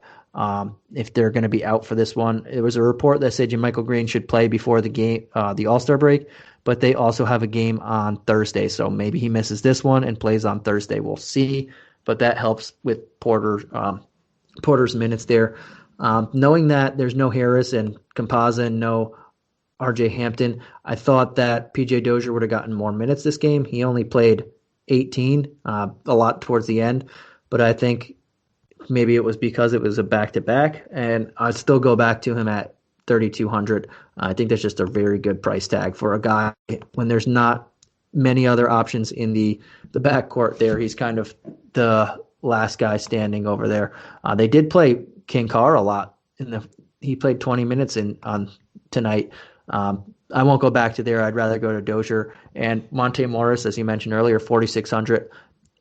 if they're going to be out for this one. There was a report that said JaMychal Green should play before the game, the All-Star break, but they also have a game on Thursday. So maybe he misses this one and plays on Thursday. We'll see. But that helps with Porter's minutes there. Knowing that there's no Harris and Campazzo and no RJ Hampton, I thought that PJ Dozier would have gotten more minutes this game. He only played 18, a lot towards the end, but I think maybe it was because it was a back-to-back, and I'd still go back to him at 3,200. I think that's just a very good price tag for a guy when there's not many other options in the backcourt there. He's kind of the last guy standing over there. They did play King Carr a lot. He played 20 minutes on tonight. I won't go back to there. I'd rather go to Dozier and Monte Morris, as you mentioned earlier, 4,600.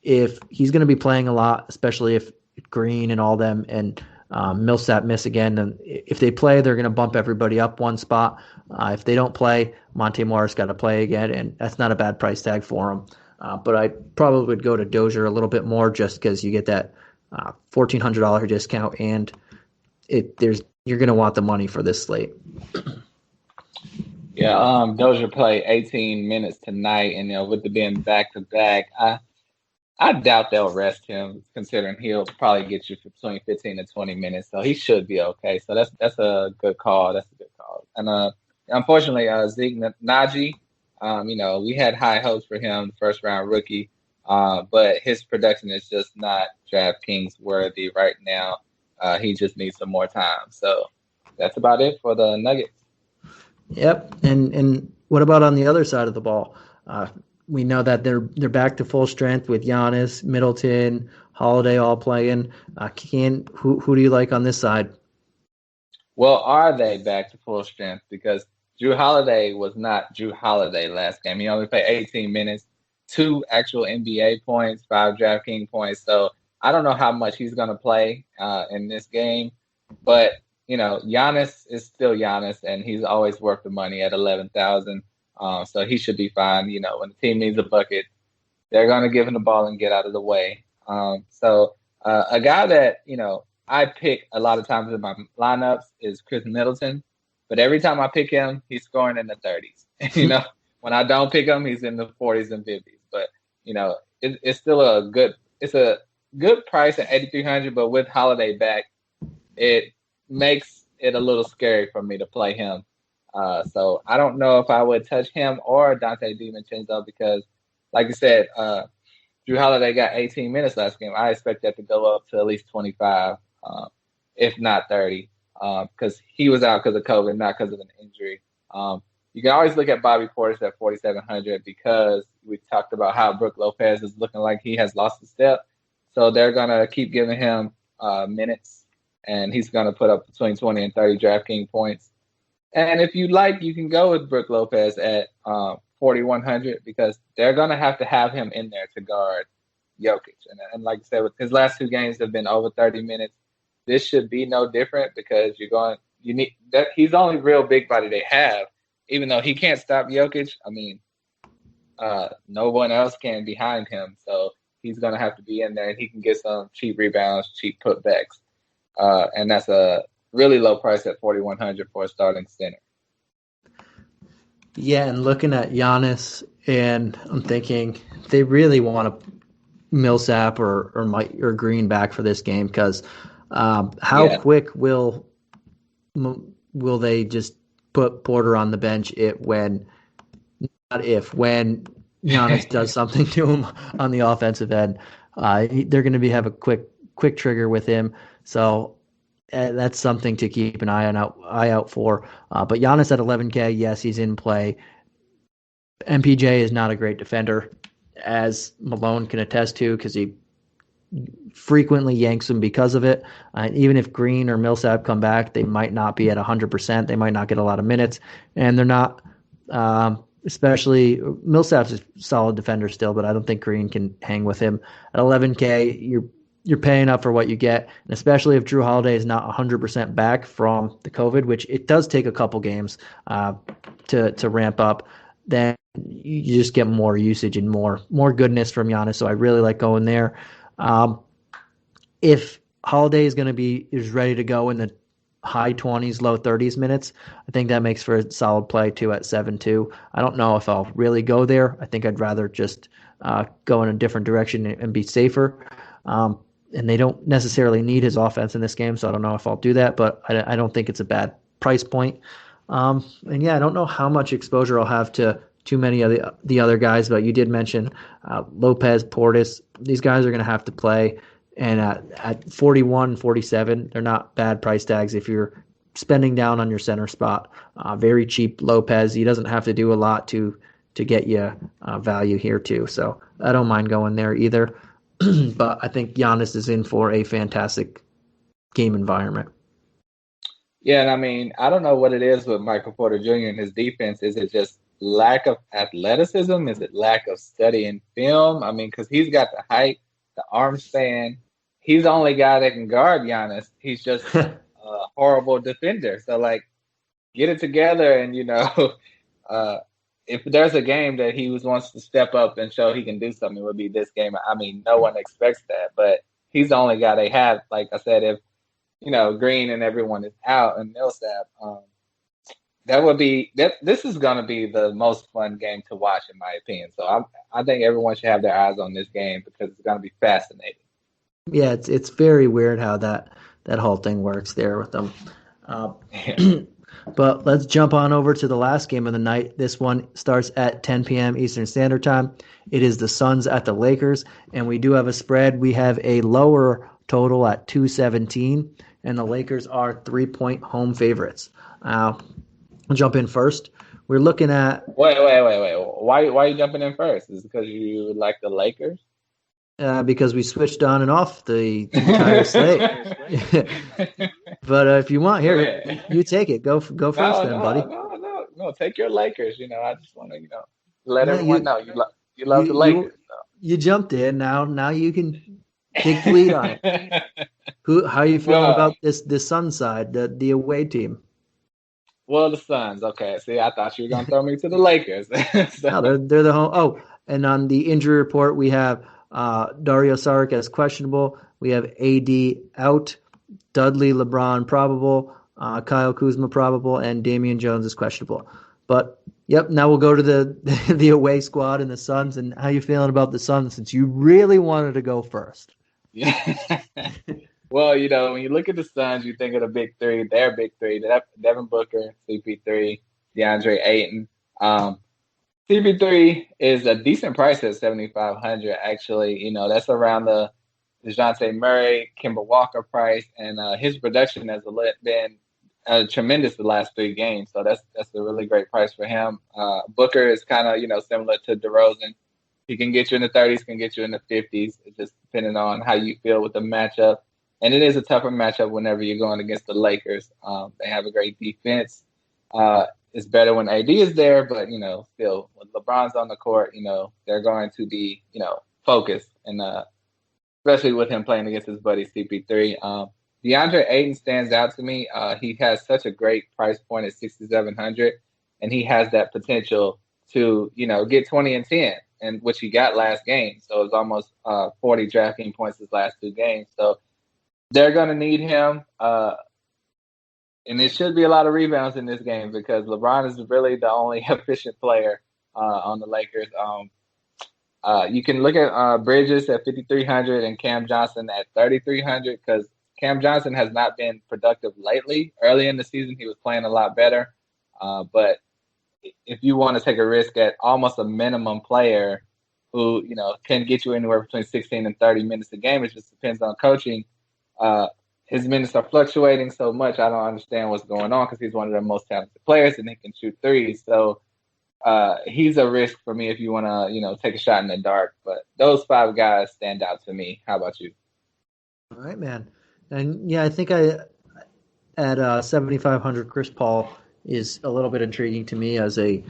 If he's going to be playing a lot, especially if Green and all them and Millsap miss again, then if they play, they're going to bump everybody up one spot. If they don't play, Monte Morris got to play again, and that's not a bad price tag for him. But I probably would go to Dozier a little bit more just because you get that $1,400 discount, and you're going to want the money for this slate. Yeah, Dozier played 18 minutes tonight, and with it being back-to-back, I doubt they'll rest him, considering he'll probably get you between 15 and 20 minutes, so he should be okay. So that's a good call. That's a good call. And unfortunately, Zeke Naji, we had high hopes for him, first-round rookie, but his production is just not DraftKings worthy right now. He just needs some more time. So that's about it for the Nuggets. Yep, and what about on the other side of the ball? We know that they're back to full strength with Giannis, Middleton, Holiday all playing. Who do you like on this side? Well, are they back to full strength? Because Drew Holiday was not Drew Holiday last game. He only played 18 minutes, 2 actual NBA points, 5 DraftKings points. So I don't know how much he's going to play in this game, but Giannis is still Giannis, and he's always worth the money at 11,000. So he should be fine. When the team needs a bucket, they're going to give him the ball and get out of the way. So a guy that, I pick a lot of times in my lineups is Chris Middleton. But every time I pick him, he's scoring in the 30s. When When I don't pick him, he's in the 40s and 50s. But it's still a good price at 8,300. But with Holiday back, it makes it a little scary for me to play him. So I don't know if I would touch him or Dante DiVincenzo because, like you said, Drew Holiday got 18 minutes last game. I expect that to go up to at least 25, if not 30, because he was out because of COVID, not because of an injury. You can always look at Bobby Portis at 4,700 because we talked about how Brook Lopez is looking like he has lost a step. So they're going to keep giving him minutes, and he's going to put up between 20 and 30 DraftKings points. And if you like, you can go with Brook Lopez at 4,100 because they're going to have him in there to guard Jokic. And like I said, with his last two games have been over 30 minutes. This should be no different because you need that. He's the only real big body they have, even though he can't stop Jokic. I mean, no one else can behind him. So he's going to have to be in there and he can get some cheap rebounds, cheap putbacks. And that's a really low price at 4,100 for a starting center. Yeah, and looking at Giannis, and I'm thinking they really want to Millsap or Green back for this game because how quick will they just put Porter on the bench when Giannis does something to him on the offensive end? They're going to have a quick trigger with him, so that's something to keep an eye out for. But Giannis at 11K, yes, he's in play. MPJ is not a great defender, as Malone can attest to, because he frequently yanks him because of it. Even if Green or Millsap come back, they might not be at 100%. They might not get a lot of minutes, and they're not. Especially Millsap's a solid defender still, but I don't think Green can hang with him. At 11K, you're paying up for what you get, and especially if Drew Holiday is not 100% back from the COVID, which it does take a couple games to ramp up, then you just get more usage and more goodness from Giannis. So I really like going there. If Holiday is ready to go in the high 20s, low 30s minutes, I think that makes for a solid play too at 7-2. I don't know if I'll really go there. I think I'd rather just go in a different direction and be safer. And they don't necessarily need his offense in this game, so I don't know if I'll do that, but I don't think it's a bad price point. And yeah, I don't know how much exposure I'll have to too many of the other guys, but you did mention Lopez, Portis. These guys are going to have to play, and at 41, 47, they're not bad price tags if you're spending down on your center spot. Very cheap Lopez. He doesn't have to do a lot to get you value here too, so I don't mind going there either. But I think Giannis is in for a fantastic game environment. Yeah, and I mean, I don't know what it is with Michael Porter Jr. and his defense. Is it just lack of athleticism? Is it lack of studying film? I mean, because he's got the height, the arm span. He's the only guy that can guard Giannis. He's just a horrible defender. So, get it together and, if there's a game that he wants to step up and show he can do something, it would be this game. I mean, no one expects that, but he's the only guy they have. Like I said, if, Green and everyone is out and Millsap, this is going to be the most fun game to watch, in my opinion. So I think everyone should have their eyes on this game because it's going to be fascinating. Yeah, it's very weird how that whole thing works there with them. But let's jump on over to the last game of the night. This one starts at 10 p.m. Eastern Standard Time. It is the Suns at the Lakers, and we do have a spread. We have a lower total at 217, and the Lakers are 3-point home favorites. I'll jump in first. We're looking at... Wait. Why are you jumping in first? Is it because you like the Lakers? Because we switched on and off the entire slate. But if you want, here, you take it. Go first, buddy. No, take your Lakers. I just want to, let everyone know you love the Lakers. You jumped in. Now you can take the lead on it. How are you feeling about this Suns side, the away team? Well, the Suns. Okay. See, I thought you were going to throw me to the Lakers. No, they're the home. Oh, and on the injury report, we have Dario Saric as questionable. We have AD out. Dudley, LeBron probable. Kyle Kuzma probable. And Damian Jones is questionable. But Yep. Now we'll go to the the away squad and the Suns. And how you feeling about the Suns since you really wanted to go first? Yeah. Well, when you look at the Suns, you think of the big three. Their big three: Devin Booker, CP3, DeAndre Ayton. CP3 is a decent price at 7,500. Actually, that's around the Jonte Murray, Kemba Walker price, and his production has been tremendous the last 3 games. So that's a really great price for him. Booker is kind of similar to DeRozan. He can get you in the 30s, can get you in the 50s. It's just depending on how you feel with the matchup. And it is a tougher matchup whenever you're going against the Lakers. They have a great defense. It's better when AD is there, but still when LeBron's on the court, they're going to be focused, and especially with him playing against his buddy CP3. DeAndre Ayton stands out to me. He has such a great price point at 6,700, and he has that potential to get 20 and 10, and which he got last game. So it was almost 40 drafting points his last 2 games. So they're going to need him. And it should be a lot of rebounds in this game because LeBron is really the only efficient player on the Lakers. You can look at Bridges at 5,300 and Cam Johnson at 3,300 because Cam Johnson has not been productive lately. Early in the season, he was playing a lot better. But if you want to take a risk at almost a minimum player who, can get you anywhere between 16 and 30 minutes a game, it just depends on coaching. His minutes are fluctuating so much. I don't understand what's going on because he's one of the most talented players and he can shoot threes. So he's a risk for me if you want to, take a shot in the dark. But those 5 guys stand out to me. How about you? All right, man. And yeah, I think at 7,500, Chris Paul is a little bit intriguing to me as a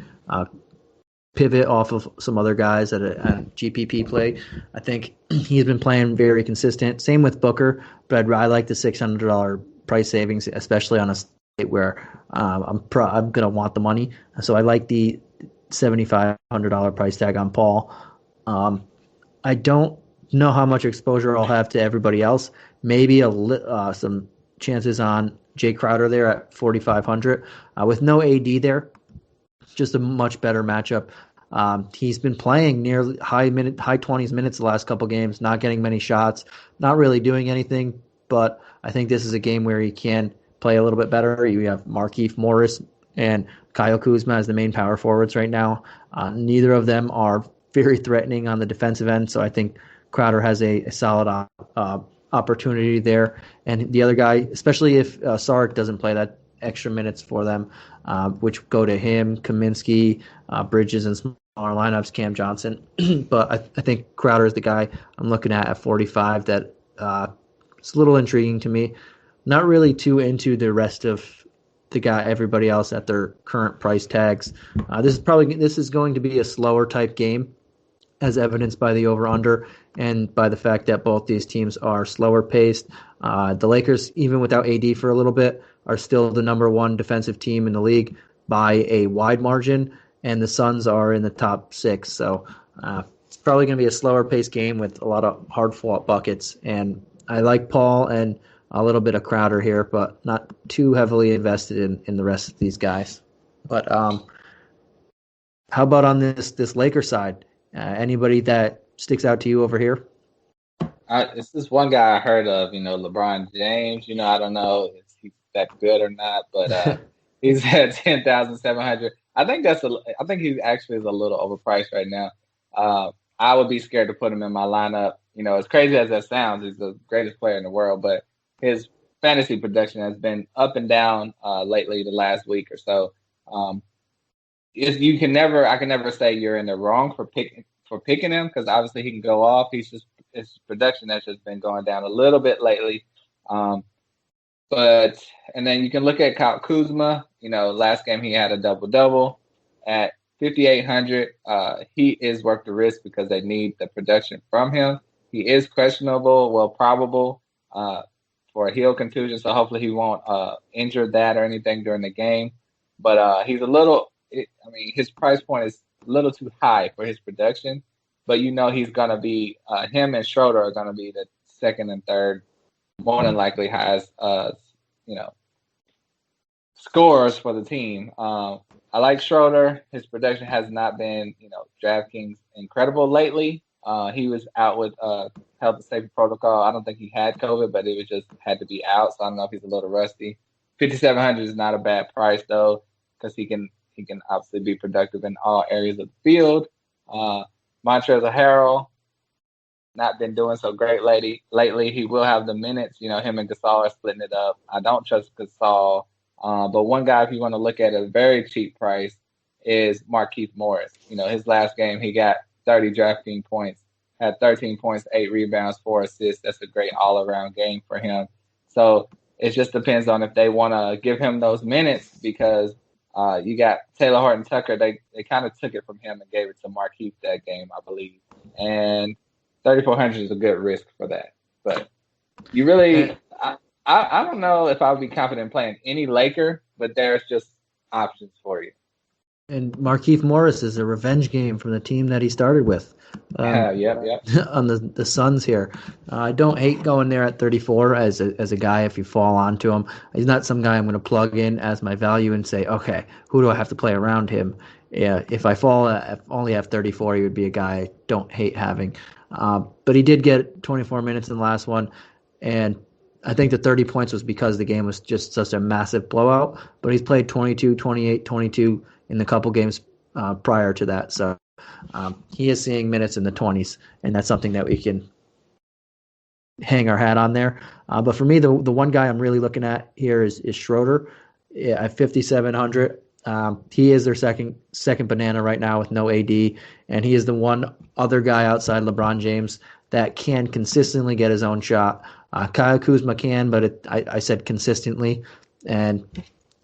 pivot off of some other guys at a GPP play. I think he's been playing very consistent. Same with Booker, but I like the $600 price savings, especially on a slate where I'm going to want the money. So I like the $7,500 price tag on Paul. I don't know how much exposure I'll have to everybody else. Maybe some chances on Jay Crowder there at 4,500 with no AD there. Just a much better matchup. He's been playing nearly high 20s minutes the last couple games, not getting many shots, not really doing anything. But I think this is a game where he can play a little bit better. You have Markeith Morris and Kyle Kuzma as the main power forwards right now. Neither of them are very threatening on the defensive end, so I think Crowder has a solid opportunity there. And the other guy, especially if Sark doesn't play that extra minutes for them, which go to him, Kaminsky, Bridges, and smaller lineups, Cam Johnson. But I think Crowder is the guy I'm looking at 45 that it's a little intriguing to me. Not really too into the rest of everybody else at their current price tags. This is going to be a slower type game, as evidenced by the over-under and by the fact that both these teams are slower paced. The Lakers, even without AD for a little bit, are still the number 1 defensive team in the league by a wide margin, and the Suns are in the top 6. So it's probably going to be a slower paced game with a lot of hard-fought buckets. And I like Paul and a little bit of Crowder here, but not too heavily invested in the rest of these guys. But how about on this Lakers side? Anybody that sticks out to you over here? It's this one guy I heard of, LeBron James. I don't know if he's that good or not, but he's at 10,700. I think he actually is a little overpriced right now. I would be scared to put him in my lineup. As crazy as that sounds, he's the greatest player in the world, but his fantasy production has been up and down lately the last week or so. I can never say you're in the wrong for picking him because obviously he can go off. His production has just been going down a little bit lately. And then you can look at Kyle Kuzma. Last game he had a double-double at 5,800. He is worth the risk because they need the production from him. He is probable for a heel contusion, so hopefully he won't injure that or anything during the game. But he's his price point is a little too high for his production. But he's going to be him and Schroeder are going to be the second and third, more than likely highest scorers for the team. I like Schroeder. His production has not been, DraftKings incredible lately. He was out with health and safety protocol. I don't think he had COVID, but it was just had to be out. So I don't know if he's a little rusty. 5,700 is not a bad price though, because he can obviously be productive in all areas of the field. Montrezl Harrell, not been doing so great lately. He will have the minutes. Him and Gasol are splitting it up. I don't trust Gasol. But one guy, if you want to look at a very cheap price, is Markeith Morris. His last game, he got 30 DraftKings points, had 13 points, 8 rebounds, 4 assists. That's a great all-around game for him. So it just depends on if they want to give him those minutes, because you got Taylor Horton Tucker. They kind of took it from him and gave it to Markeith that game, I believe. And 3,400 is a good risk for that. But you really I don't know if I would be confident playing any Laker, but there's just options for you. And Markeith Morris is a revenge game from the team that he started with. Yep. On the Suns here. I don't hate going there at 34 as a guy if you fall onto him. He's not some guy I'm going to plug in as my value and say, okay, who do I have to play around him? Yeah, if I only have 34, he would be a guy I don't hate having. But he did get 24 minutes in the last one, and I think the 30 points was because the game was just such a massive blowout, but he's played 22, 28, 22 in the couple games prior to that. So he is seeing minutes in the 20s, and that's something that we can hang our hat on there. But for me, the one guy I'm really looking at here is Schroeder at 5,700. He is their second banana right now with no AD, and he is the one other guy outside LeBron James that can consistently get his own shot. Kyle Kuzma can, but I said consistently, and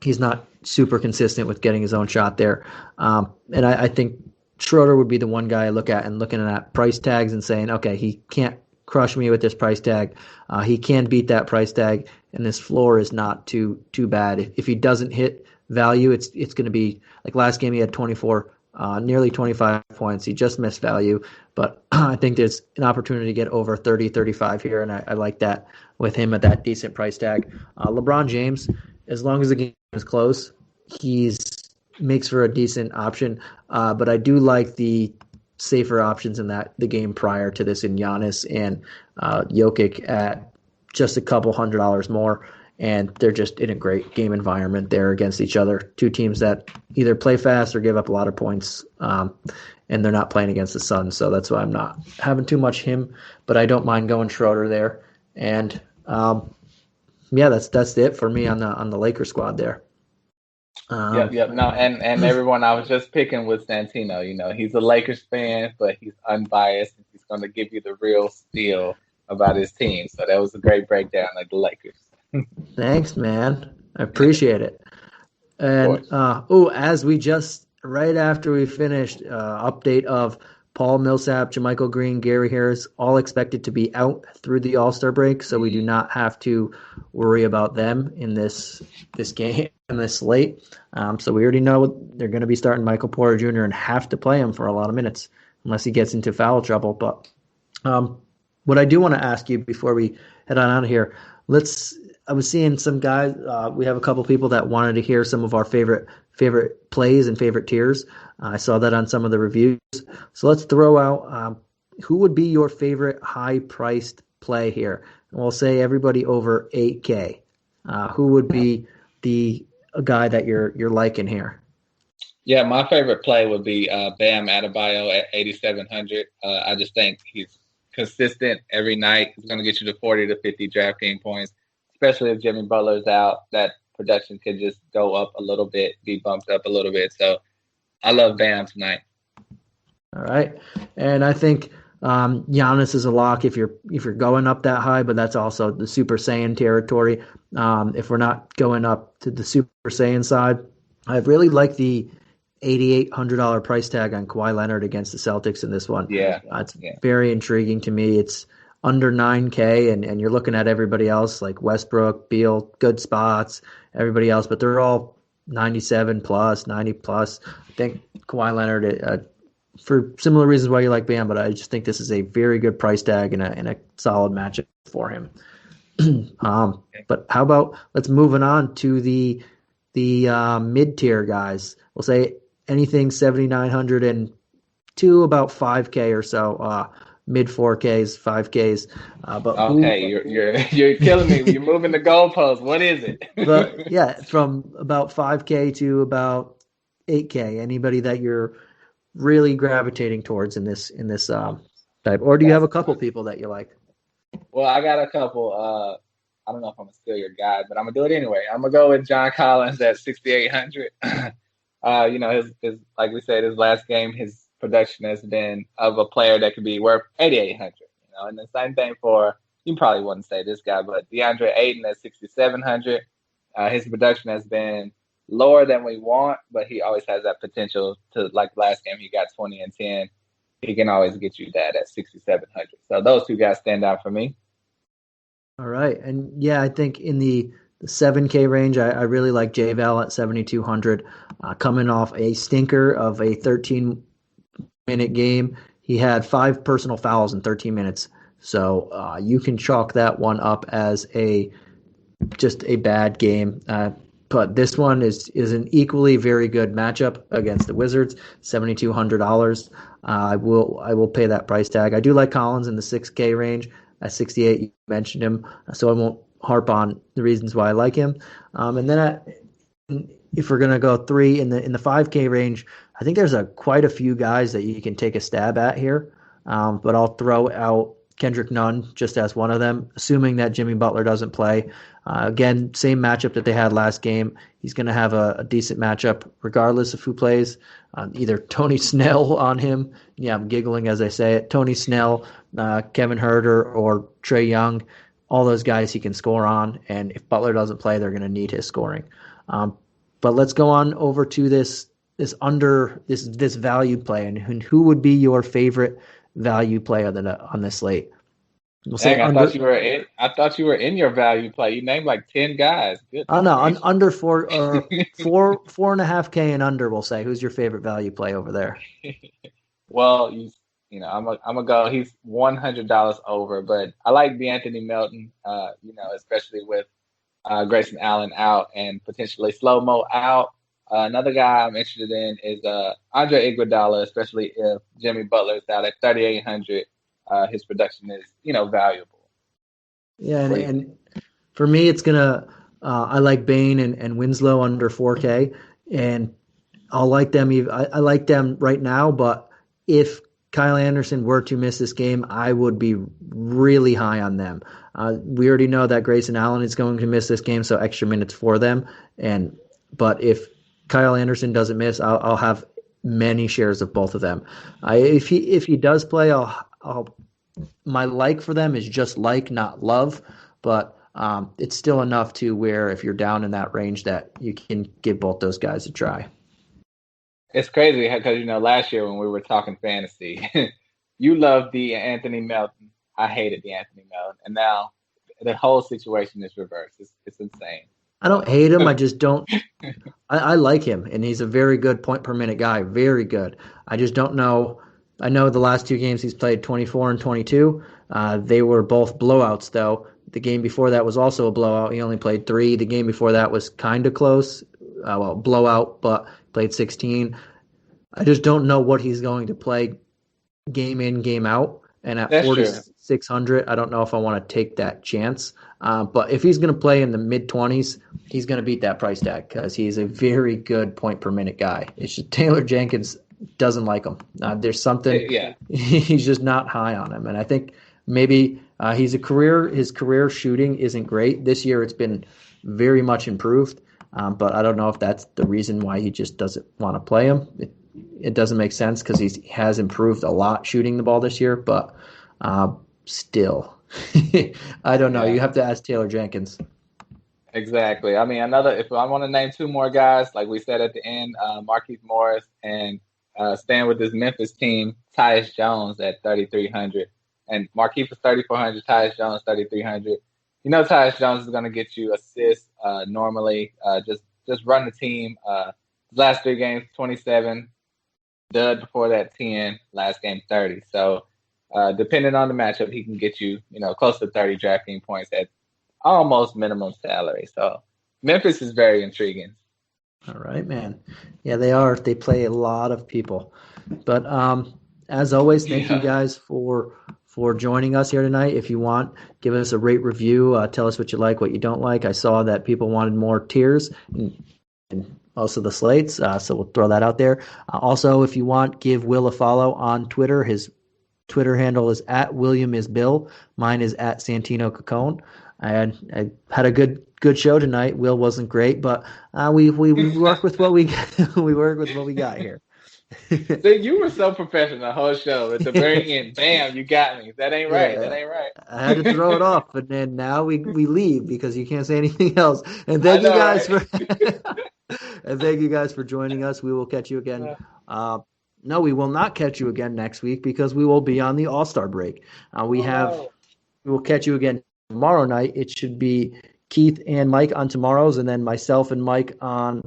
he's not super consistent with getting his own shot there. And I think Schroeder would be the one guy I look at and looking at price tags and saying, okay, he can't crush me with this price tag. He can beat that price tag, and this floor is not too bad. If he doesn't hit value, it's going to be like last game he had 24, nearly 25 points. He just missed value, but I think there's an opportunity to get over 30, 35 here, and I like that with him at that decent price tag. LeBron James, as long as the game is close, he's makes for a decent option, but I do like the safer options in the game prior to this in Giannis and Jokic at just a couple $100 more. And they're just in a great game environment there against each other. Two teams that either play fast or give up a lot of points, and they're not playing against the Suns, so that's why I'm not having too much him. But I don't mind going Schroeder there. And that's it for me on the Lakers squad there. Yep. No, and everyone I was just picking was Santino. He's a Lakers fan, but he's unbiased. And he's going to give you the real steal about his team. So that was a great breakdown of the Lakers. Thanks, man. I appreciate it. And as we just right after we finished, update of Paul Millsap, JaMychal Green, Gary Harris, all expected to be out through the All-Star break, so we do not have to worry about them in this game, in this slate. So we already know they're going to be starting Michael Porter Jr. and have to play him for a lot of minutes unless he gets into foul trouble. But what I do want to ask you before we head on out of here, I was seeing some guys. We have a couple people that wanted to hear some of our favorite plays and favorite tiers. I saw that on some of the reviews. So let's throw out who would be your favorite high-priced play here. And we'll say everybody over 8K. Who would be a guy that you're liking here? Yeah, my favorite play would be Bam Adebayo at 8,700. I just think he's consistent every night. He's going to get you to 40 to 50 DraftKings points. Especially if Jimmy Butler's out, that production could just go up a little bit, be bumped up a little bit. So I love Bam tonight. All right. And I think Giannis is a lock if you're going up that high, but that's also the Super Saiyan territory. If we're not going up to the Super Saiyan side, I really like the $8,800 price tag on Kawhi Leonard against the Celtics in this one. It's very intriguing to me. It's under 9K, and you're looking at everybody else like Westbrook, Beal, good spots, everybody else, but they're all 97 plus, 90 plus. I think Kawhi Leonard, for similar reasons why you like Bam, but I just think this is a very good price tag and a solid matchup for him. But how about let's moving on to the the mid-tier guys. We'll say anything 7,900 and to about 5K or so, mid 4Ks, 5Ks. But okay, you're killing me. You're moving the goalposts. What is it? But yeah, from about 5K to about 8K. Anybody that you're really gravitating towards in this type, or do you have a couple people that you like? Well, I got a couple. I don't know if I'm gonna steal your guy, but I'm gonna do it anyway. I'm gonna go with John Collins at 6,800. His like we said, his last game, his production has been of a player that could be worth 8,800. And the same thing for, you probably wouldn't say this guy, but DeAndre Ayton at 6,700. His production has been lower than we want, but he always has that potential to, like last game, he got 20 and 10. He can always get you that at 6,700. So those two guys stand out for me. All right. And yeah, I think in the 7K range, I really like J-Val at 7,200. Coming off a stinker of a 13-minute game. He had 5 personal fouls in 13 minutes. So you can chalk that one up as just a bad game. But this one is an equally very good matchup against the Wizards, $7,200. I will pay that price tag. I do like Collins in the 6K range at 68. You mentioned him, so I won't harp on the reasons why I like him. And then if we're gonna go 3 in the 5K range, I think there's quite a few guys that you can take a stab at here. But I'll throw out Kendrick Nunn just as one of them, assuming that Jimmy Butler doesn't play. Again, same matchup that they had last game. He's going to have a decent matchup regardless of who plays. Either Tony Snell on him. Yeah, I'm giggling as I say it. Tony Snell, Kevin Huerter, or Trae Young. All those guys he can score on. And if Butler doesn't play, they're going to need his scoring. But let's go on over to this value play. And who would be your favorite value play on this slate? We'll say I thought you were in your value play. You named like 10 guys. Good. Oh no, under 4.5K and under. We'll say, who's your favorite value play over there? Well, I'm gonna go. He's $100 over, but I like DeAnthony Melton. Especially with Grayson Allen out and potentially Slow Mo out. Another guy I'm interested in is Andre Iguodala, especially if Jimmy Butler is out at 3,800. His production is, valuable. Yeah, and for me, it's gonna. I like Bane and Winslow under 4K, and I'll like them. I like them right now, but if Kyle Anderson were to miss this game, I would be really high on them. We already know that Grayson Allen is going to miss this game, so extra minutes for them. But if Kyle Anderson doesn't miss, I'll have many shares of both of them. If he does play, my like for them is just like, not love, but it's still enough to where if you're down in that range that you can give both those guys a try. It's crazy because, last year when we were talking fantasy, you loved DeAnthony Melton. I hated DeAnthony Melton. And now the whole situation is reversed. It's insane. I don't hate him. I just don't. I like him, and he's a very good point per minute guy. Very good. I just don't know. I know the last 2 games he's played 24 and 22. They were both blowouts, though. The game before that was also a blowout. He only played 3. The game before that was kind of close. Blowout, but played 16. I just don't know what he's going to play game in, game out. And at 4,600, I don't know if I want to take that chance. But if he's going to play in the mid-20s, he's going to beat that price tag because he's a very good point per minute guy. It's just Taylor Jenkins doesn't like him. There's something. Yeah. He's just not high on him. And I think maybe his career shooting isn't great. This year it's been very much improved. But I don't know if that's the reason why he just doesn't want to play him. It doesn't make sense because he has improved a lot shooting the ball this year, but still, I don't know. Yeah. You have to ask Taylor Jenkins. Exactly. I mean, if I want to name 2 more guys, like we said at the end, Markeith Morris and staying with this Memphis team, Tyus Jones at 3,300. And Markeith is 3,400, Tyus Jones 3,300. Tyus Jones is going to get you assists normally. Just run the team. Last 3 games, 27. Dud before that, 10. Last game, 30. So, depending on the matchup, he can get you, close to 30 drafting points at almost minimum salary. So, Memphis is very intriguing. All right, man. Yeah, they are. They play a lot of people. But as always, thank you guys for joining us here tonight. If you want, give us a rate review. Tell us what you like, what you don't like. I saw that people wanted more tiers and also the slates, so we'll throw that out there. Also, if you want, give Will a follow on Twitter. His Twitter handle is @WilliamIsBill. Mine is @Santino Cacone. I had a good show tonight. Will wasn't great, but we work with what we we work with what we got here. So you were so professional the whole show. At the very end, bam, you got me. That ain't right. That ain't right. I had to throw it off, but then now we leave because you can't say anything else. And thank you guys for and thank you guys for joining us. We will catch you again. No, we will not catch you again next week because we will be on the All-Star break. We will catch you again tomorrow night. It should be Keith and Mike on tomorrow's, and then myself and Mike on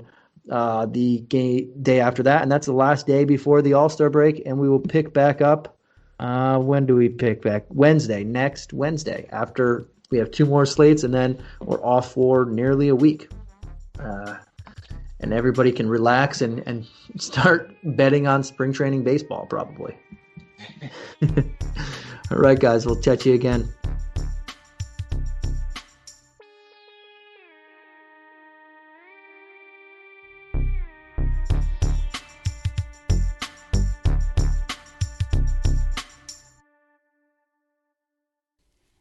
the day after that. And that's the last day before the All-Star break, and we will pick back up. When do we pick back? Wednesday, next Wednesday. After we have 2 more slates, and then we're off for nearly a week. And everybody can relax and start betting on spring training baseball, probably. All right, guys, we'll catch you again.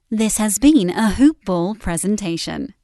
This has been a Hoop Ball presentation.